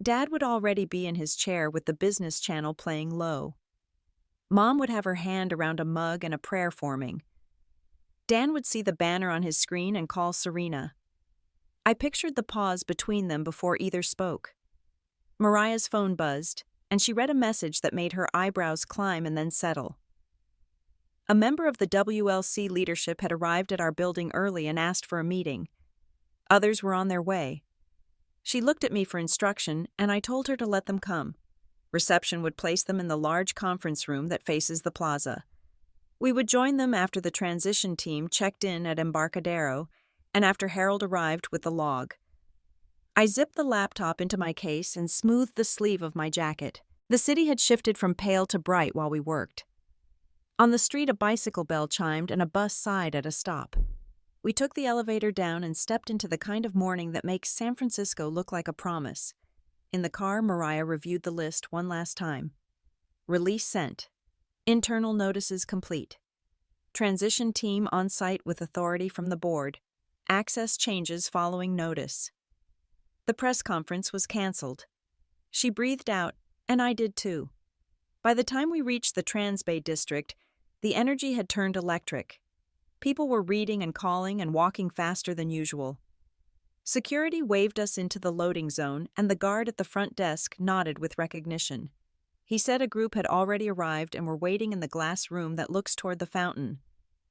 [SPEAKER 1] Dad would already be in his chair with the business channel playing low. Mom would have her hand around a mug and a prayer forming. Dan would see the banner on his screen and call Serena. I pictured the pause between them before either spoke. Mariah's phone buzzed, and she read a message that made her eyebrows climb and then settle. A member of the WLC leadership had arrived at our building early and asked for a meeting. Others were on their way. She looked at me for instruction, and I told her to let them come. Reception would place them in the large conference room that faces the plaza. We would join them after the transition team checked in at Embarcadero and after Harold arrived with the log. I zipped the laptop into my case and smoothed the sleeve of my jacket. The city had shifted from pale to bright while we worked. On the street, a bicycle bell chimed and a bus sighed at a stop. We took the elevator down and stepped into the kind of morning that makes San Francisco look like a promise. In the car, Mariah reviewed the list one last time. Release sent. Internal notices complete. Transition team on site with authority from the board. Access changes following notice. The press conference was canceled. She breathed out, and I did too. By the time we reached the Transbay district, the energy had turned electric. People were reading and calling and walking faster than usual. Security waved us into the loading zone, and the guard at the front desk nodded with recognition. He said a group had already arrived and were waiting in the glass room that looks toward the fountain.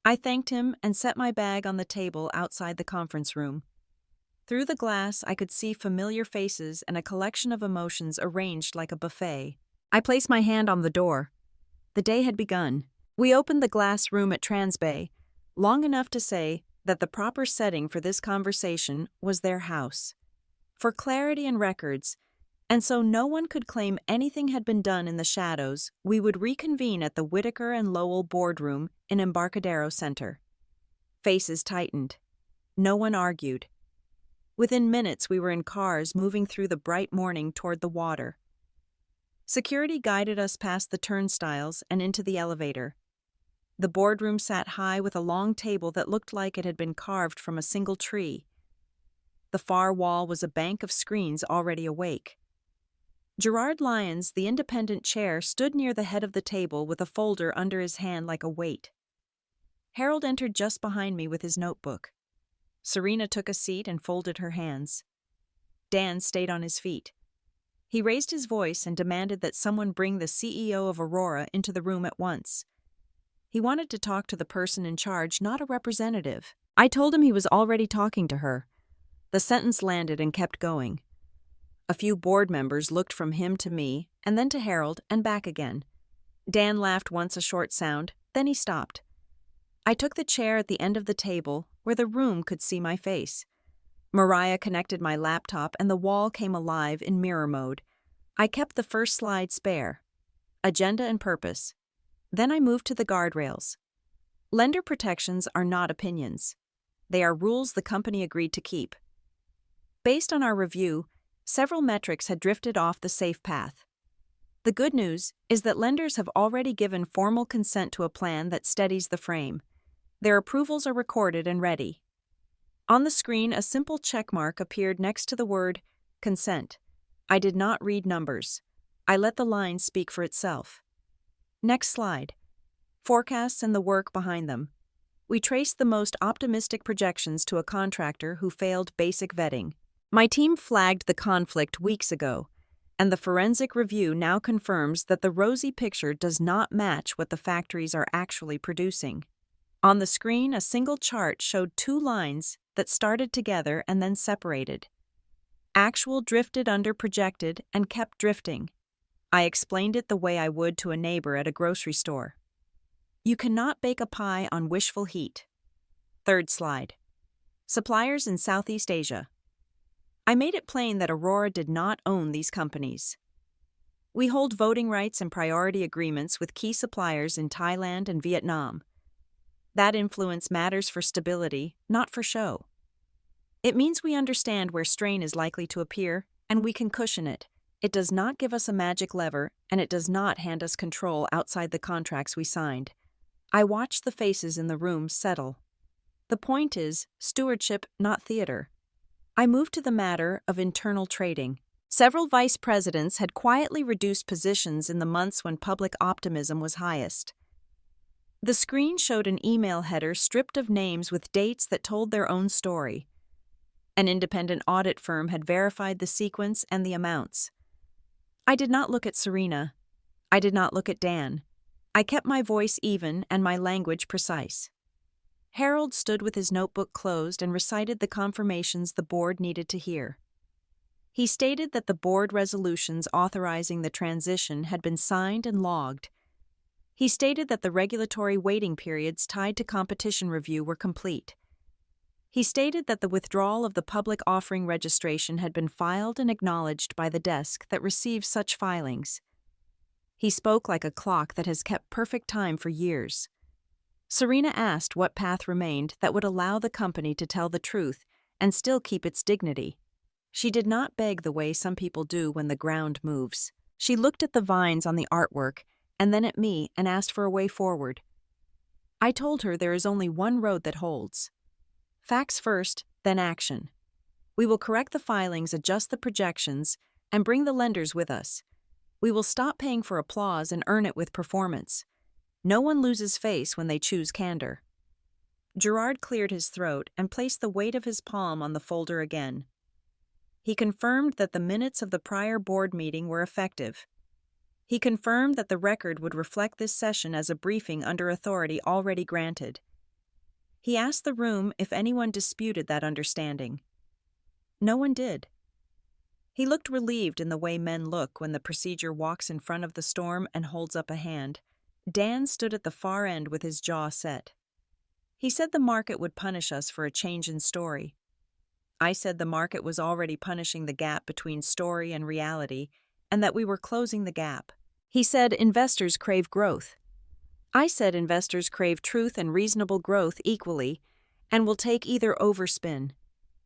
[SPEAKER 1] I thanked him and set my bag on the table outside the conference room. Through the glass, I could see familiar faces and a collection of emotions arranged like a buffet. I placed my hand on the door. The day had begun. We opened the glass room at Transbay, long enough to say that the proper setting for this conversation was their house. For clarity and records, and so no one could claim anything had been done in the shadows, we would reconvene at the Whitaker and Lowell boardroom in Embarcadero Center. Faces tightened. No one argued. Within minutes, we were in cars moving through the bright morning toward the water. Security guided us past the turnstiles and into the elevator. The boardroom sat high with a long table that looked like it had been carved from a single tree. The far wall was a bank of screens already awake. Gerard Lyons, the independent chair, stood near the head of the table with a folder under his hand like a weight. Harold entered just behind me with his notebook. Serena took a seat and folded her hands. Dan stayed on his feet. He raised his voice and demanded that someone bring the CEO of Aurora into the room at once. He wanted to talk to the person in charge, not a representative. I told him he was already talking to her. The sentence landed and kept going. A few board members looked from him to me, and then to Harold, and back again. Dan laughed once, a short sound, then he stopped. I took the chair at the end of the table, where the room could see my face. Mariah connected my laptop, and the wall came alive in mirror mode. I kept the first slide spare. Agenda and purpose. Then I moved to the guardrails. Lender protections are not opinions. They are rules the company agreed to keep. Based on our review, several metrics had drifted off the safe path. The good news is that lenders have already given formal consent to a plan that steadies the frame. Their approvals are recorded and ready. On the screen, a simple checkmark appeared next to the word consent. I did not read numbers. I let the line speak for itself. Next slide. Forecasts and the work behind them. We traced the most optimistic projections to a contractor who failed basic vetting. My team flagged the conflict weeks ago, and the forensic review now confirms that the rosy picture does not match what the factories are actually producing. On the screen, a single chart showed two lines that started together and then separated. Actual drifted under projected and kept drifting. I explained it the way I would to a neighbor at a grocery store. You cannot bake a pie on wishful heat. Third slide. Suppliers in Southeast Asia. I made it plain that Aurora did not own these companies. We hold voting rights and priority agreements with key suppliers in Thailand and Vietnam. That influence matters for stability, not for show. It means we understand where strain is likely to appear, and we can cushion it. It does not give us a magic lever, and it does not hand us control outside the contracts we signed. I watched the faces in the room settle. The point is, stewardship, not theater. I moved to the matter of internal trading. Several vice presidents had quietly reduced positions in the months when public optimism was highest. The screen showed an email header stripped of names with dates that told their own story. An independent audit firm had verified the sequence and the amounts. I did not look at Serena. I did not look at Dan. I kept my voice even and my language precise. Harold stood with his notebook closed and recited the confirmations the board needed to hear. He stated that the board resolutions authorizing the transition had been signed and logged. He stated that the regulatory waiting periods tied to competition review were complete. He stated that the withdrawal of the public offering registration had been filed and acknowledged by the desk that receives such filings. He spoke like a clock that has kept perfect time for years. Serena asked what path remained that would allow the company to tell the truth and still keep its dignity. She did not beg the way some people do when the ground moves. She looked at the vines on the artwork and then at me and asked for a way forward. I told her there is only one road that holds. Facts first, then action. We will correct the filings, adjust the projections, and bring the lenders with us. We will stop paying for applause and earn it with performance. No one loses face when they choose candor. Gerard cleared his throat and placed the weight of his palm on the folder again. He confirmed that the minutes of the prior board meeting were effective. He confirmed that the record would reflect this session as a briefing under authority already granted. He asked the room if anyone disputed that understanding. No one did. He looked relieved in the way men look when the procedure walks in front of the storm and holds up a hand. Dan stood at the far end with his jaw set. He said the market would punish us for a change in story. I said the market was already punishing the gap between story and reality, and that we were closing the gap. He said investors crave growth. I said investors crave truth and reasonable growth equally, and will take either overspin.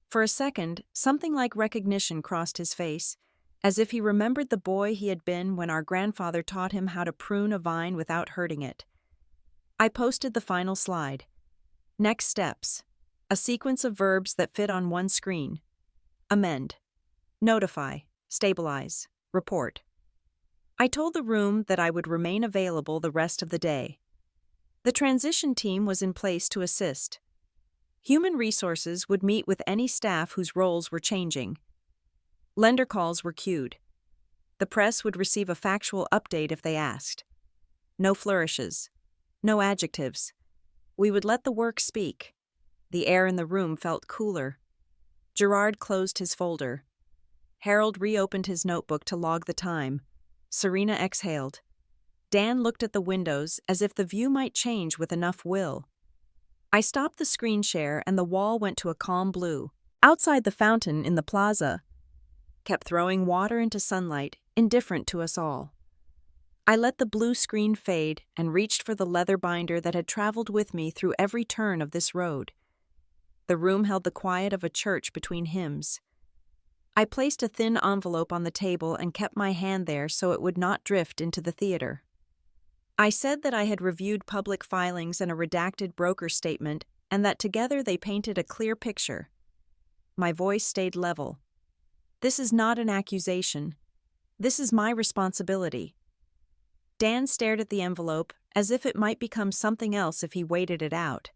[SPEAKER 1] For a second, something like recognition crossed his face, as if he remembered the boy he had been when our grandfather taught him how to prune a vine without hurting it. I posted the final slide. Next steps. A sequence of verbs that fit on one screen. Amend. Notify. Stabilize. Report. I told the room that I would remain available the rest of the day. The transition team was in place to assist. Human resources would meet with any staff whose roles were changing. Lender calls were queued. The press would receive a factual update if they asked. No flourishes. No adjectives. We would let the work speak. The air in the room felt cooler. Gerard closed his folder. Harold reopened his notebook to log the time. Serena exhaled. Dan looked at the windows as if the view might change with enough will. I stopped the screen share and the wall went to a calm blue. Outside the fountain in the plaza kept throwing water into sunlight, indifferent to us all. I let the blue screen fade and reached for the leather binder that had traveled with me through every turn of this road. The room held the quiet of a church between hymns. I placed a thin envelope on the table and kept my hand there so it would not drift into the theater. I said that I had reviewed public filings and a redacted broker statement, and that together they painted a clear picture. My voice stayed level. This is not an accusation. This is my responsibility. Dan stared at the envelope as if it might become something else if he waited it out.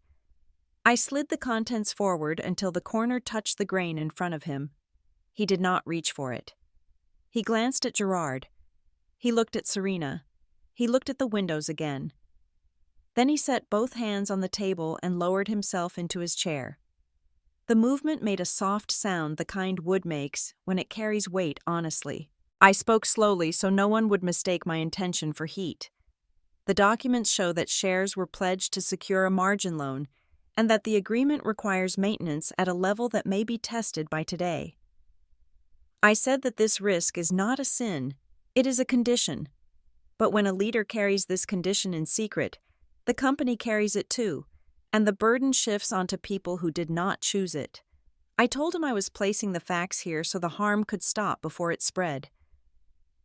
[SPEAKER 1] I slid the contents forward until the corner touched the grain in front of him. He did not reach for it. He glanced at Gerard. He looked at Serena. He looked at the windows again. Then he set both hands on the table and lowered himself into his chair. The movement made a soft sound the kind wood makes when it carries weight honestly. I spoke slowly so no one would mistake my intention for heat. The documents show that shares were pledged to secure a margin loan and that the agreement requires maintenance at a level that may be tested by today. I said that this risk is not a sin, it is a condition. But when a leader carries this condition in secret, the company carries it too, and the burden shifts onto people who did not choose it. I told him I was placing the facts here so the harm could stop before it spread.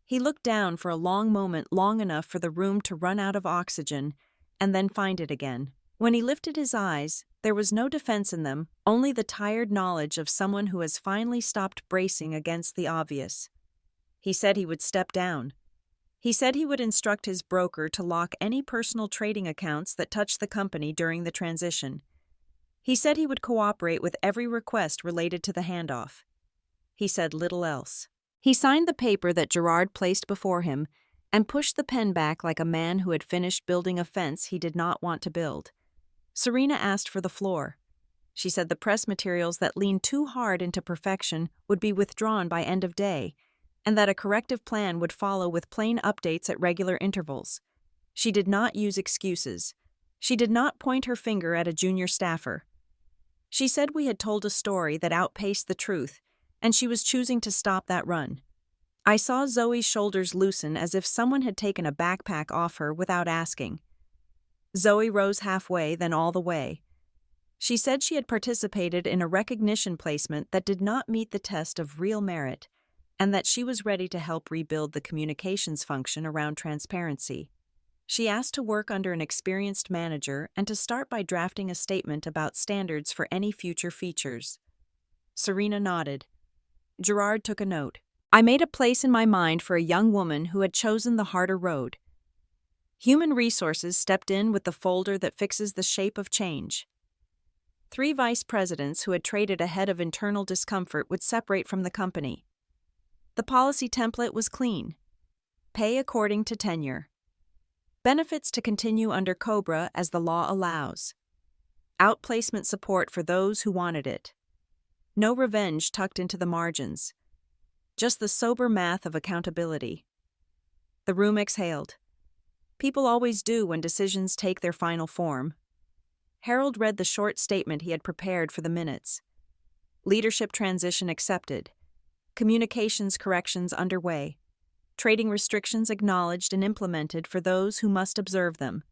[SPEAKER 1] He looked down for a long moment, long enough for the room to run out of oxygen, and then find it again. When he lifted his eyes, there was no defense in them, only the tired knowledge of someone who has finally stopped bracing against the obvious. He said he would step down. He said he would instruct his broker to lock any personal trading accounts that touched the company during the transition. He said he would cooperate with every request related to the handoff. He said little else. He signed the paper that Gerard placed before him and pushed the pen back like a man who had finished building a fence he did not want to build. Serena asked for the floor. She said the press materials that leaned too hard into perfection would be withdrawn by end of day, and that a corrective plan would follow with plain updates at regular intervals. She did not use excuses. She did not point her finger at a junior staffer. She said we had told a story that outpaced the truth, and she was choosing to stop that run. I saw Zoe's shoulders loosen as if someone had taken a backpack off her without asking. Zoe rose halfway, then all the way. She said she had participated in a recognition placement that did not meet the test of real merit, and that she was ready to help rebuild the communications function around transparency. She asked to work under an experienced manager and to start by drafting a statement about standards for any future features. Serena nodded. Gerard took a note. I made a place in my mind for a young woman who had chosen the harder road. Human Resources stepped in with the folder that fixes the shape of change. 3 vice presidents who had traded ahead of internal discomfort would separate from the company. The policy template was clean. Pay according to tenure. Benefits to continue under COBRA as the law allows. Outplacement support for those who wanted it. No revenge tucked into the margins. Just the sober math of accountability. The room exhaled. People always do when decisions take their final form. Harold read the short statement he had prepared for the minutes. Leadership transition accepted. Communications corrections underway. Trading restrictions acknowledged and implemented for those who must observe them.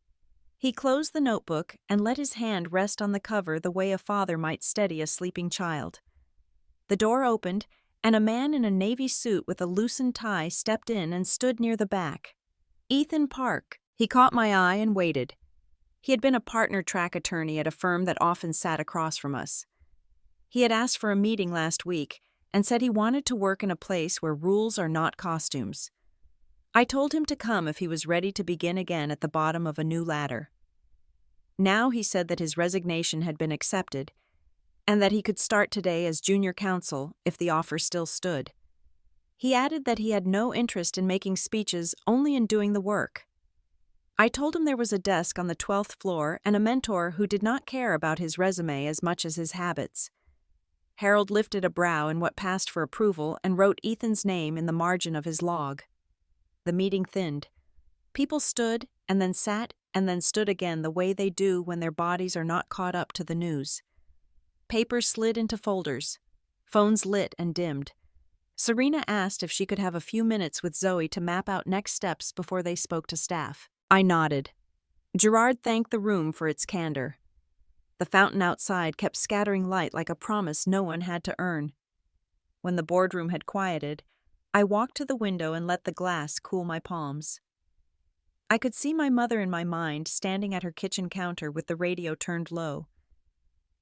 [SPEAKER 1] He closed the notebook and let his hand rest on the cover the way a father might steady a sleeping child. The door opened, and a man in a navy suit with a loosened tie stepped in and stood near the back. Ethan Park. He caught my eye and waited. He had been a partner track attorney at a firm that often sat across from us. He had asked for a meeting last week and said he wanted to work in a place where rules are not costumes. I told him to come if he was ready to begin again at the bottom of a new ladder. Now he said that his resignation had been accepted and that he could start today as junior counsel if the offer still stood. He added that he had no interest in making speeches, only in doing the work. I told him there was a desk on the 12th floor and a mentor who did not care about his resume as much as his habits. Harold lifted a brow in what passed for approval and wrote Ethan's name in the margin of his log. The meeting thinned. People stood and then sat and then stood again the way they do when their bodies are not caught up to the news. Papers slid into folders. Phones lit and dimmed. Serena asked if she could have a few minutes with Zoe to map out next steps before they spoke to staff. I nodded. Gerard thanked the room for its candor. The fountain outside kept scattering light like a promise no one had to earn. When the boardroom had quieted, I walked to the window and let the glass cool my palms. I could see my mother in my mind standing at her kitchen counter with the radio turned low.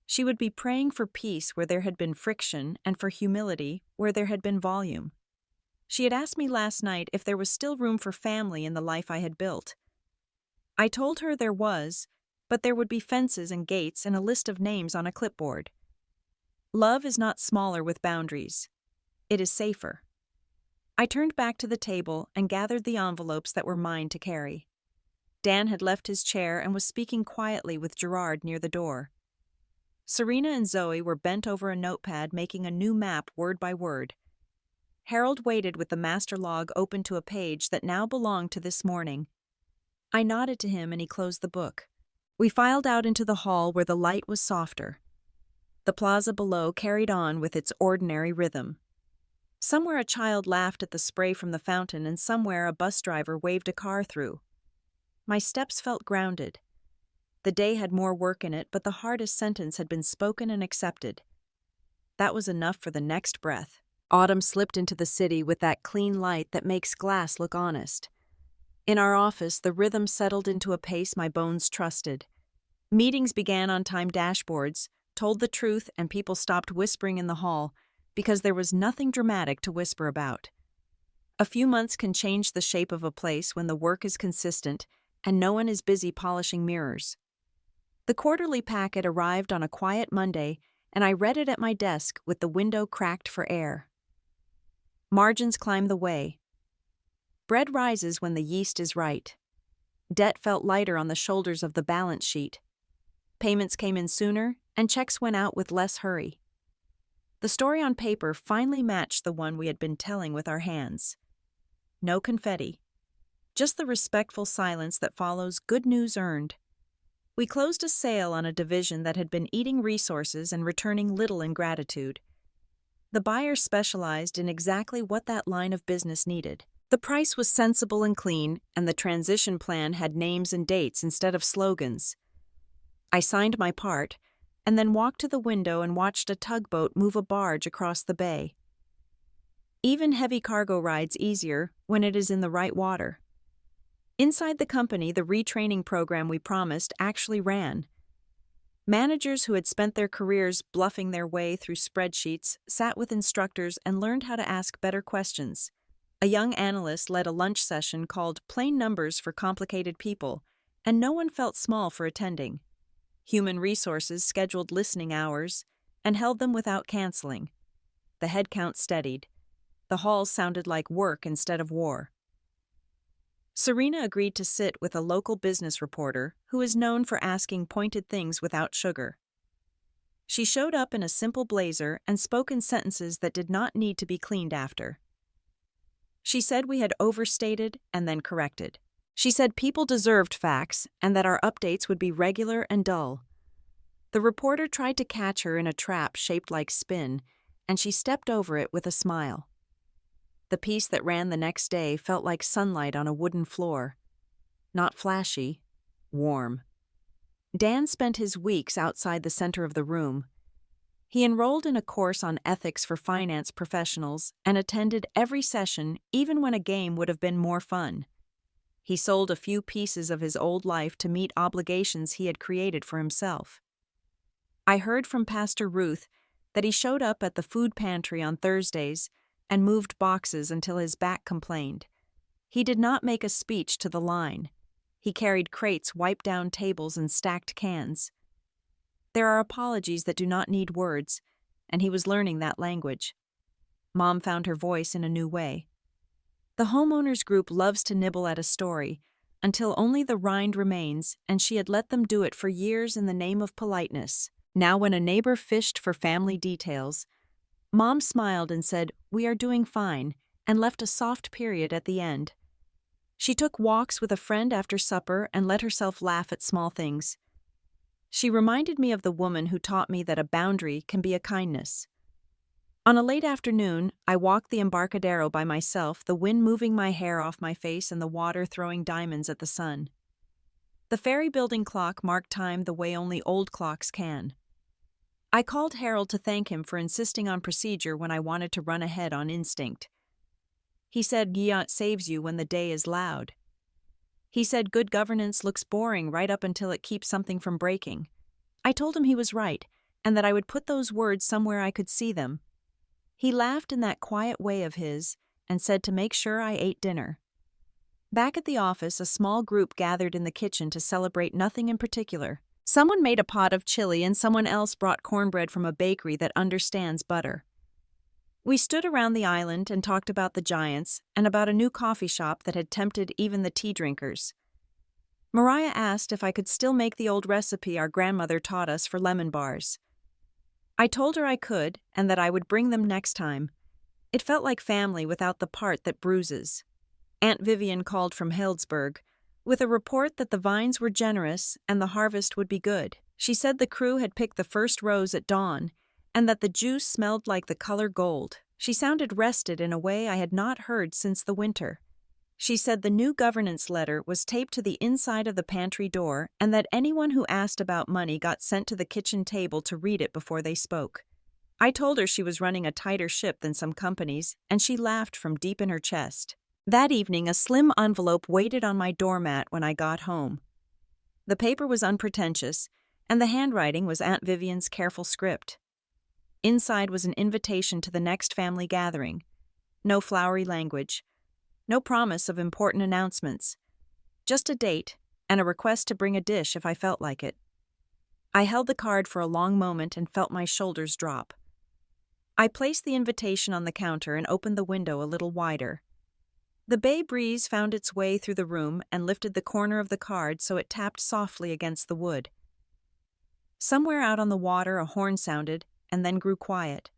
[SPEAKER 1] She would be praying for peace where there had been friction and for humility where there had been volume. She had asked me last night if there was still room for family in the life I had built. I told her there was, but there would be fences and gates and a list of names on a clipboard. Love is not smaller with boundaries. It is safer. I turned back to the table and gathered the envelopes that were mine to carry. Dan had left his chair and was speaking quietly with Gerard near the door. Serena and Zoe were bent over a notepad making a new map word by word. Harold waited with the master log open to a page that now belonged to this morning. I nodded to him and he closed the book. We filed out into the hall where the light was softer. The plaza below carried on with its ordinary rhythm. Somewhere a child laughed at the spray from the fountain and somewhere a bus driver waved a car through. My steps felt grounded. The day had more work in it, but the hardest sentence had been spoken and accepted. That was enough for the next breath. Autumn slipped into the city with that clean light that makes glass look honest. In our office, the rhythm settled into a pace my bones trusted. Meetings began on time dashboards, told the truth, and people stopped whispering in the hall because there was nothing dramatic to whisper about. A few months can change the shape of a place when the work is consistent and no one is busy polishing mirrors. The quarterly packet arrived on a quiet Monday, and I read it at my desk with the window cracked for air. Margins climb the way. Bread rises when the yeast is right. Debt felt lighter on the shoulders of the balance sheet. Payments came in sooner, and checks went out with less hurry. The story on paper finally matched the one we had been telling with our hands. No confetti. Just the respectful silence that follows good news earned. We closed a sale on a division that had been eating resources and returning little in gratitude. The buyer specialized in exactly what that line of business needed. The price was sensible and clean, and the transition plan had names and dates instead of slogans. I signed my part, and then walked to the window and watched a tugboat move a barge across the bay. Even heavy cargo rides easier when it is in the right water. Inside the company, the retraining program we promised actually ran. Managers who had spent their careers bluffing their way through spreadsheets sat with instructors and learned how to ask better questions. A young analyst led a lunch session called Plain Numbers for Complicated People, and no one felt small for attending. Human Resources scheduled listening hours and held them without canceling. The headcount steadied. The halls sounded like work instead of war. Serena agreed to sit with a local business reporter who is known for asking pointed things without sugar. She showed up in a simple blazer and spoke in sentences that did not need to be cleaned after. She said we had overstated and then corrected. She said people deserved facts and that our updates would be regular and dull. The reporter tried to catch her in a trap shaped like spin, and she stepped over it with a smile. The piece that ran the next day felt like sunlight on a wooden floor. Not flashy, warm. Dan spent his weeks outside the center of the room. He enrolled in a course on ethics for finance professionals and attended every session, even when a game would have been more fun. He sold a few pieces of his old life to meet obligations he had created for himself. I heard from Pastor Ruth that he showed up at the food pantry on Thursdays and moved boxes until his back complained. He did not make a speech to the line. He carried crates, wiped down tables, and stacked cans. There are apologies that do not need words, and he was learning that language. Mom found her voice in a new way. The homeowners group loves to nibble at a story until only the rind remains, and she had let them do it for years in the name of politeness. Now when a neighbor fished for family details, Mom smiled and said, "We are doing fine," and left a soft period at the end. She took walks with a friend after supper and let herself laugh at small things. She reminded me of the woman who taught me that a boundary can be a kindness. On a late afternoon, I walked the Embarcadero by myself, the wind moving my hair off my face and the water throwing diamonds at the sun. The ferry building clock marked time the way only old clocks can. I called Harold to thank him for insisting on procedure when I wanted to run ahead on instinct. He said yacht saves you when the day is loud. He said good governance looks boring right up until it keeps something from breaking. I told him he was right, and that I would put those words somewhere I could see them. He laughed in that quiet way of his and said to make sure I ate dinner. Back at the office, a small group gathered in the kitchen to celebrate nothing in particular. Someone made a pot of chili and someone else brought cornbread from a bakery that understands butter. We stood around the island and talked about the Giants and about a new coffee shop that had tempted even the tea drinkers. Mariah asked if I could still make the old recipe our grandmother taught us for lemon bars. I told her I could and that I would bring them next time. It felt like family without the part that bruises. Aunt Vivian called from Healdsburg with a report that the vines were generous and the harvest would be good. She said the crew had picked the first rows at dawn and that the juice smelled like the color gold. She sounded rested in a way I had not heard since the winter. She said the new governance letter was taped to the inside of the pantry door and that anyone who asked about money got sent to the kitchen table to read it before they spoke. I told her she was running a tighter ship than some companies, and she laughed from deep in her chest. That evening, a slim envelope waited on my doormat when I got home. The paper was unpretentious, and the handwriting was Aunt Vivian's careful script. Inside was an invitation to the next family gathering. No flowery language, no promise of important announcements, just a date and a request to bring a dish if I felt like it. I held the card for a long moment and felt my shoulders drop. I placed the invitation on the counter and opened the window a little wider. The bay breeze found its way through the room and lifted the corner of the card so it tapped softly against the wood. Somewhere out on the water a horn sounded and then grew quiet.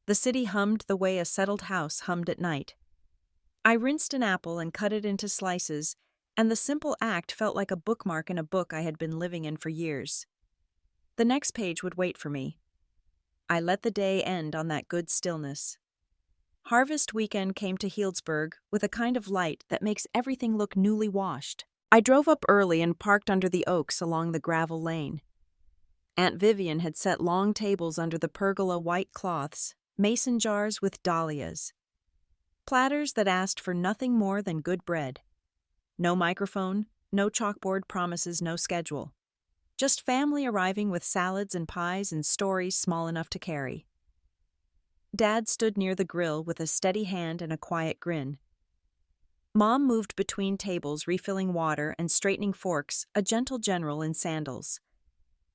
[SPEAKER 1] The city hummed the way a settled house hummed at night. I rinsed an apple and cut it into slices, and the simple act felt like a bookmark in a book I had been living in for years. The next page would wait for me. I let the day end on that good stillness. Harvest weekend came to Healdsburg with a kind of light that makes everything look newly washed. I drove up early and parked under the oaks along the gravel lane. Aunt Vivian had set long tables under the pergola white cloths, mason jars with dahlias. Platters that asked for nothing more than good bread. No microphone, no chalkboard promises, no schedule. Just family arriving with salads and pies and stories small enough to carry. Dad stood near the grill with a steady hand and a quiet grin. Mom moved between tables, refilling water and straightening forks, a gentle general in sandals.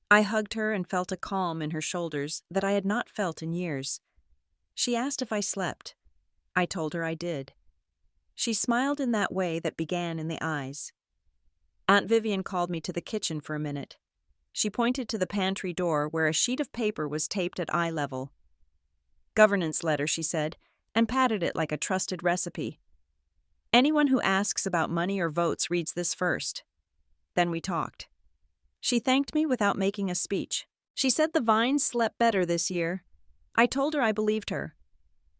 [SPEAKER 1] I hugged her and felt a calm in her shoulders that I had not felt in years. She asked if I slept. I told her I did. She smiled in that way that began in the eyes. Aunt Vivian called me to the kitchen for a minute. She pointed to the pantry door where a sheet of paper was taped at eye level. "Governance letter," she said, and patted it like a trusted recipe. "Anyone who asks about money or votes reads this first." Then we talked. She thanked me without making a speech. She said the vines slept better this year. I told her I believed her.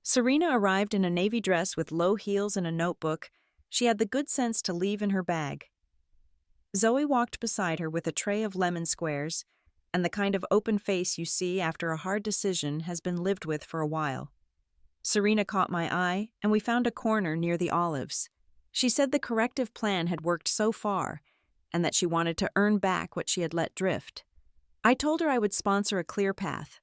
[SPEAKER 1] Serena arrived in a navy dress with low heels and a notebook. She had the good sense to leave in her bag. Zoe walked beside her with a tray of lemon squares, and the kind of open face you see after a hard decision has been lived with for a while. Serena caught my eye, and we found a corner near the olives. She said the corrective plan had worked so far, and that she wanted to earn back what she had let drift. I told her I would sponsor a clear path.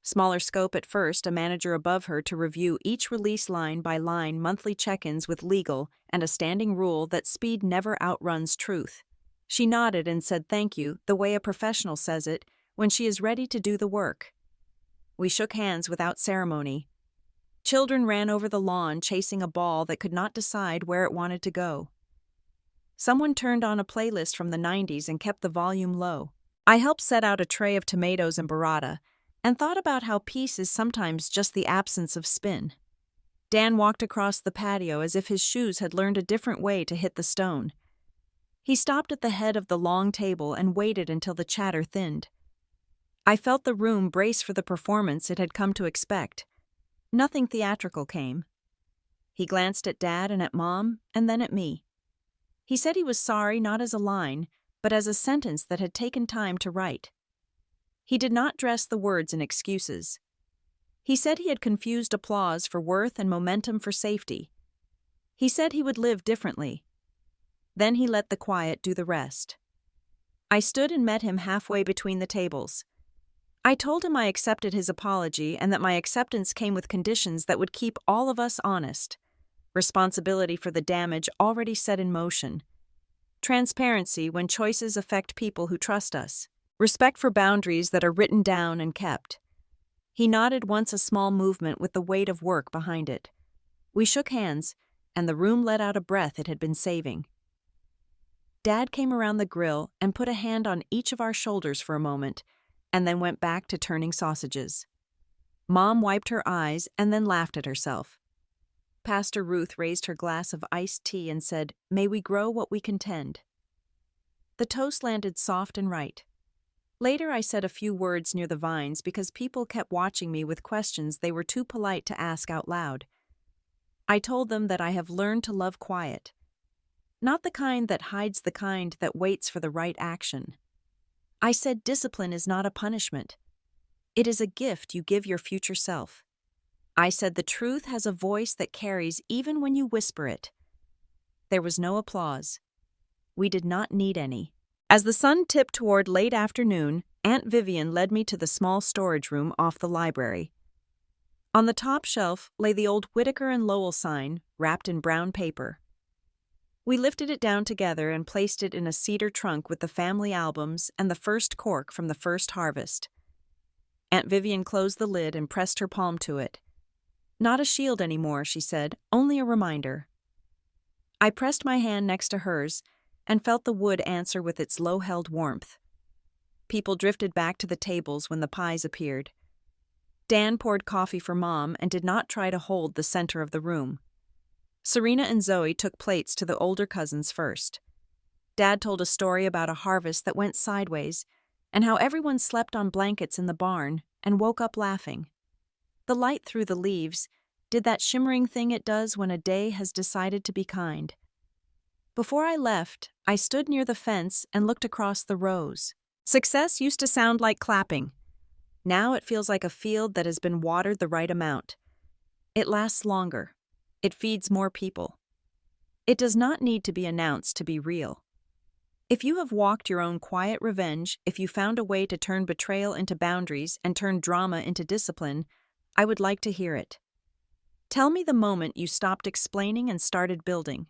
[SPEAKER 1] Smaller scope at first, a manager above her to review each release line by line, monthly check-ins with legal, and a standing rule that speed never outruns truth. She nodded and said thank you, the way a professional says it, when she is ready to do the work. We shook hands without ceremony. Children ran over the lawn chasing a ball that could not decide where it wanted to go. Someone turned on a playlist from the 90s and kept the volume low. I helped set out a tray of tomatoes and burrata, and thought about how peace is sometimes just the absence of spin. Dan walked across the patio as if his shoes had learned a different way to hit the stone. He stopped at the head of the long table and waited until the chatter thinned. I felt the room brace for the performance it had come to expect. Nothing theatrical came. He glanced at Dad and at Mom, and then at me. He said he was sorry not as a line, but as a sentence that had taken time to write. He did not dress the words in excuses. He said he had confused applause for worth and momentum for safety. He said he would live differently. Then he let the quiet do the rest. I stood and met him halfway between the tables. I told him I accepted his apology and that my acceptance came with conditions that would keep all of us honest. Responsibility for the damage already set in motion. Transparency when choices affect people who trust us. Respect for boundaries that are written down and kept. He nodded once, a small movement with the weight of work behind it. We shook hands, and the room let out a breath it had been saving. Dad came around the grill and put a hand on each of our shoulders for a moment, and then went back to turning sausages. Mom wiped her eyes and then laughed at herself. Pastor Ruth raised her glass of iced tea and said, "May we grow what we contend." The toast landed soft and right. Later I said a few words near the vines because people kept watching me with questions they were too polite to ask out loud. I told them that I have learned to love quiet. Not the kind that hides the kind that waits for the right action. I said discipline is not a punishment. It is a gift you give your future self. I said the truth has a voice that carries even when you whisper it. There was no applause. We did not need any. As the sun tipped toward late afternoon, Aunt Vivian led me to the small storage room off the library. On the top shelf lay the old Whitaker and Lowell sign, wrapped in brown paper. We lifted it down together and placed it in a cedar trunk with the family albums and the first cork from the first harvest. Aunt Vivian closed the lid and pressed her palm to it. "Not a shield anymore," she said, "only a reminder." I pressed my hand next to hers and felt the wood answer with its low-held warmth. People drifted back to the tables when the pies appeared. Dan poured coffee for Mom and did not try to hold the center of the room. Serena and Zoe took plates to the older cousins first. Dad told a story about a harvest that went sideways and how everyone slept on blankets in the barn and woke up laughing. The light through the leaves did that shimmering thing it does when a day has decided to be kind. Before I left, I stood near the fence and looked across the rows. Success used to sound like clapping. Now it feels like a field that has been watered the right amount. It lasts longer. It feeds more people. It does not need to be announced to be real. If you have walked your own quiet revenge, if you found a way to turn betrayal into boundaries and turn drama into discipline, I would like to hear it. Tell me the moment you stopped explaining and started building.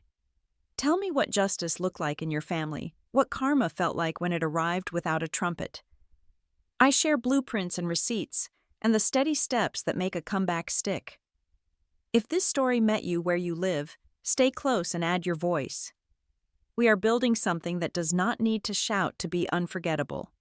[SPEAKER 1] Tell me what justice looked like in your family, what karma felt like when it arrived without a trumpet. I share blueprints and receipts, and the steady steps that make a comeback stick. If this story met you where you live, stay close and add your voice. We are building something that does not need to shout to be unforgettable.